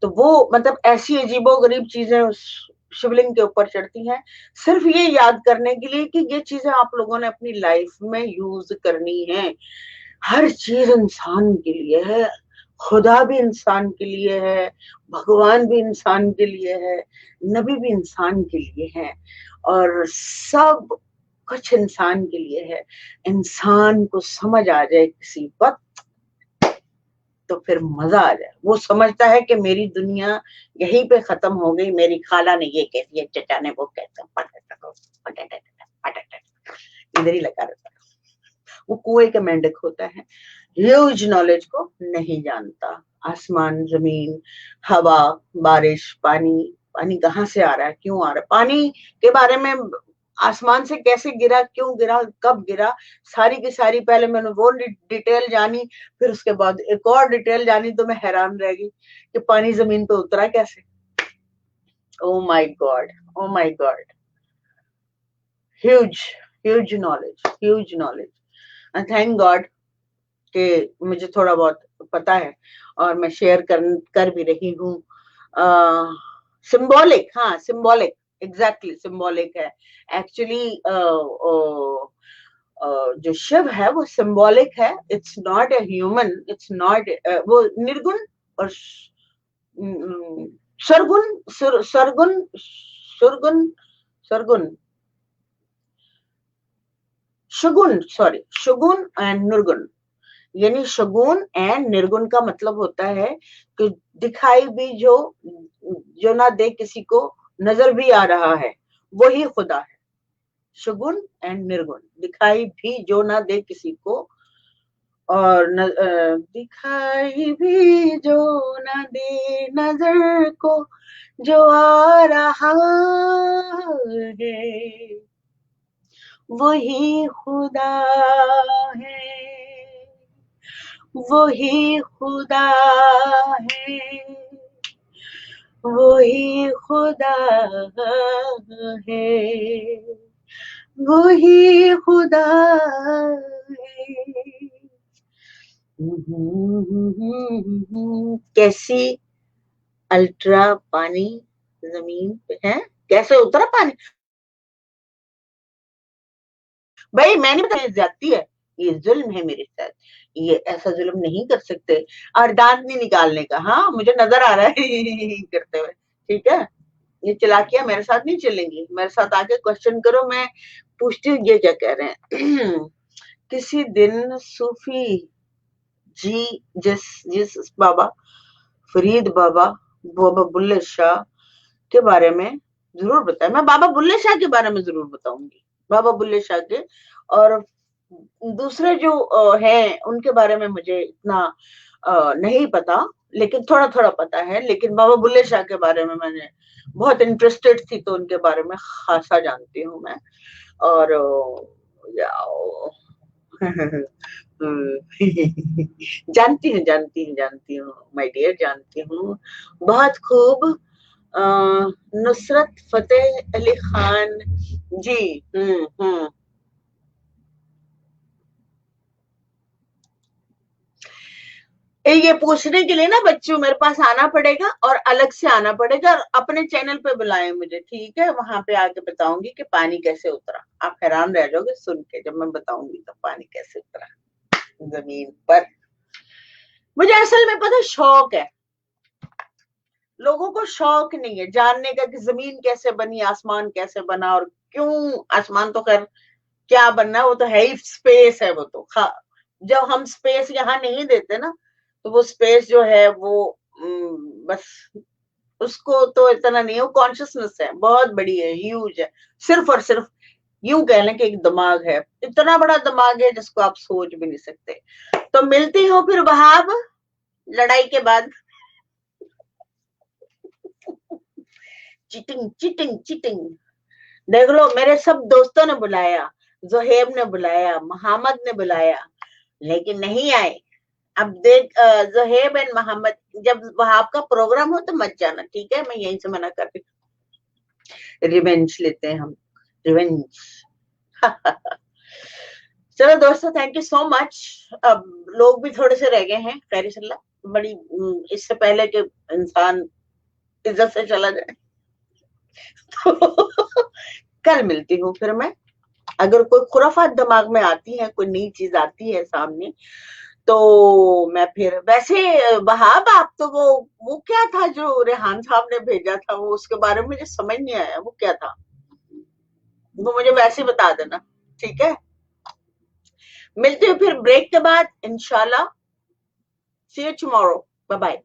तो वो मतलब ऐसी अजीबोगरीब चीजें उस शिवलिंग के ऊपर चढ़ती हैं, सिर्फ ये याद करने के लिए कि ये चीजें आप लोगों ने अपनी लाइफ में यूज करनी है। हर चीज इंसान के लिए है, खुदा भी इंसान के लिए है, भगवान भी इंसान के लिए है, नबी भी इंसान के लिए है, और सब कुछ इंसान के लिए है। इंसान को समझ आ जाए किसी वक्त तो फिर मजा आ जाए। वो समझता है कि मेरी दुनिया यहीं पे खत्म हो गई, मेरी खाला ने ये कह दिया, चचा ने वो कहता, इधर ही लगा रहता है। वो कुएं के मेंढक होता है, ह्यूज नॉलेज को नहीं जानता। आसमान, जमीन, हवा, बारिश, पानी, पानी कहाँ से आ रहा है, क्यों आ रहा है, पानी के बारे में, आसमान से कैसे गिरा, क्यों गिरा, कब गिरा, सारी की सारी पहले मैंने वो डिटेल जानी, फिर उसके बाद एक और डिटेल जानी, तो मैं हैरान रह गई कि पानी जमीन पे उतरा कैसे। Oh my God, oh my God, huge huge knowledge, huge knowledge. And thank God कि मुझे थोड़ा बहुत पता है और मैं शेयर कर भी रही हूँ। सिंबॉलिक, हाँ सिंबॉलिक, एग्जैक्टली सिंबॉलिक है एक्चुअली। जो शिव है वो सिंबॉलिक है, it's not a human, it's not, वो निर्गुण और सरगुण, सरगुण, सुरगुण, सरगुण, शगुन, सॉरी, शगुन एंड निर्गुण। यानी शगुन एंड निर्गुण का मतलब होता है कि दिखाई भी जो ना दे किसी को, नजर भी आ रहा है, वही खुदा है। शगुन एंड निर्गुण, दिखाई भी जो ना दे किसी को, और दिखाई भी जो ना दे नजर को, जो आ रहा है वही खुदा है, वही खुदा है, वही खुदा है, वही खुदा है। कैसी अल्ट्रा पानी जमीन पे है, कैसे उतरा पानी, भाई मैंने बताया जाती है, ये जुल्म है मेरे साथ, ये ऐसा जुल्म नहीं कर सकते। और दांत नहीं निकालने का, हाँ मुझे नजर आ रहा है करते हुए, ठीक है, ये चलाकियां मेरे साथ नहीं चलेंगी, मेरे साथ आके क्वेश्चन करो, मैं पूछती हूँ ये क्या कह रहे हैं। किसी दिन सूफी जी, जिस जिस बाबा फरीद बाबा, बाबा बुल्ले शाह के बारे में जरूर बताएं, मैं बाबा बुल्ले शाह के बारे में जरूर बताऊंगी, बाबा बुल्ले शाह के। और दूसरे जो हैं उनके बारे में मुझे इतना नहीं पता, लेकिन थोड़ा थोड़ा पता है। लेकिन बाबा बुल्ले शाह के बारे में मैंने बहुत इंटरेस्टेड थी, तो उनके बारे में खासा जानती हूँ मैं। और जानती हूँ माय डियर, जानती हूँ बहुत खूब। नुसरत फतेह अली खान जी, हम्म, ये पूछने के लिए ना बच्चों मेरे पास आना पड़ेगा, और अलग से आना पड़ेगा, और अपने चैनल पे बुलाएं मुझे, ठीक है, वहां पे आके बताऊंगी कि पानी कैसे उतरा। आप हैरान रह जाओगे सुन के जब मैं बताऊंगी तो पानी कैसे उतरा जमीन पर। मुझे असल में पता शौक है, लोगों को शौक नहीं है जानने का कि जमीन कैसे बनी, आसमान कैसे बना, और क्यों आसमान, तो खैर क्या बनना है, वो तो है ही, स्पेस है वो तो, जब हम स्पेस यहाँ नहीं देते ना, तो वो स्पेस जो है वो बस उसको तो इतना नहीं है, वो कॉन्शियसनेस है, बहुत बड़ी है, ह्यूज है। सिर्फ और सिर्फ यूं कह लें कि एक दिमाग है, इतना बड़ा दिमाग है जिसको आप सोच भी नहीं सकते। तो मिलती हूँ फिर वहाब, लड़ाई के बाद। चीटिंग चीटिंग चीटिंग, देख लो मेरे सब दोस्तों ने बुलाया, जोहेब ने बुलाया, मोहम्मद ने बुलाया, लेकिन नहीं आए। अब देख जोहेब एंड मोहम्मद, जब वहां का प्रोग्राम हो तो मत जाना, ठीक है, मैं यहीं से मना कर रही हूँ, रिवेंज लेते हैं हम, रिवेंज। चलो दोस्तों, थैंक यू सो मच। अब लोग भी थोड़े से रह गए हैं, खैरिसल्ला बड़ी, इससे पहले कि इंसान इज्जत से चला जाए। तो कल मिलती हूँ फिर मैं, अगर कोई खुराफात दिमाग में आती है, कोई नई चीज आती है सामने, तो मैं फिर, वैसे वहाब आप तो वो क्या था जो रेहान साहब ने भेजा था, वो उसके बारे में मुझे समझ नहीं आया, वो क्या था, वो मुझे वैसे ही बता देना, ठीक है। मिलते हैं फिर ब्रेक के बाद इंशाल्लाह। See you tomorrow. Bye bye.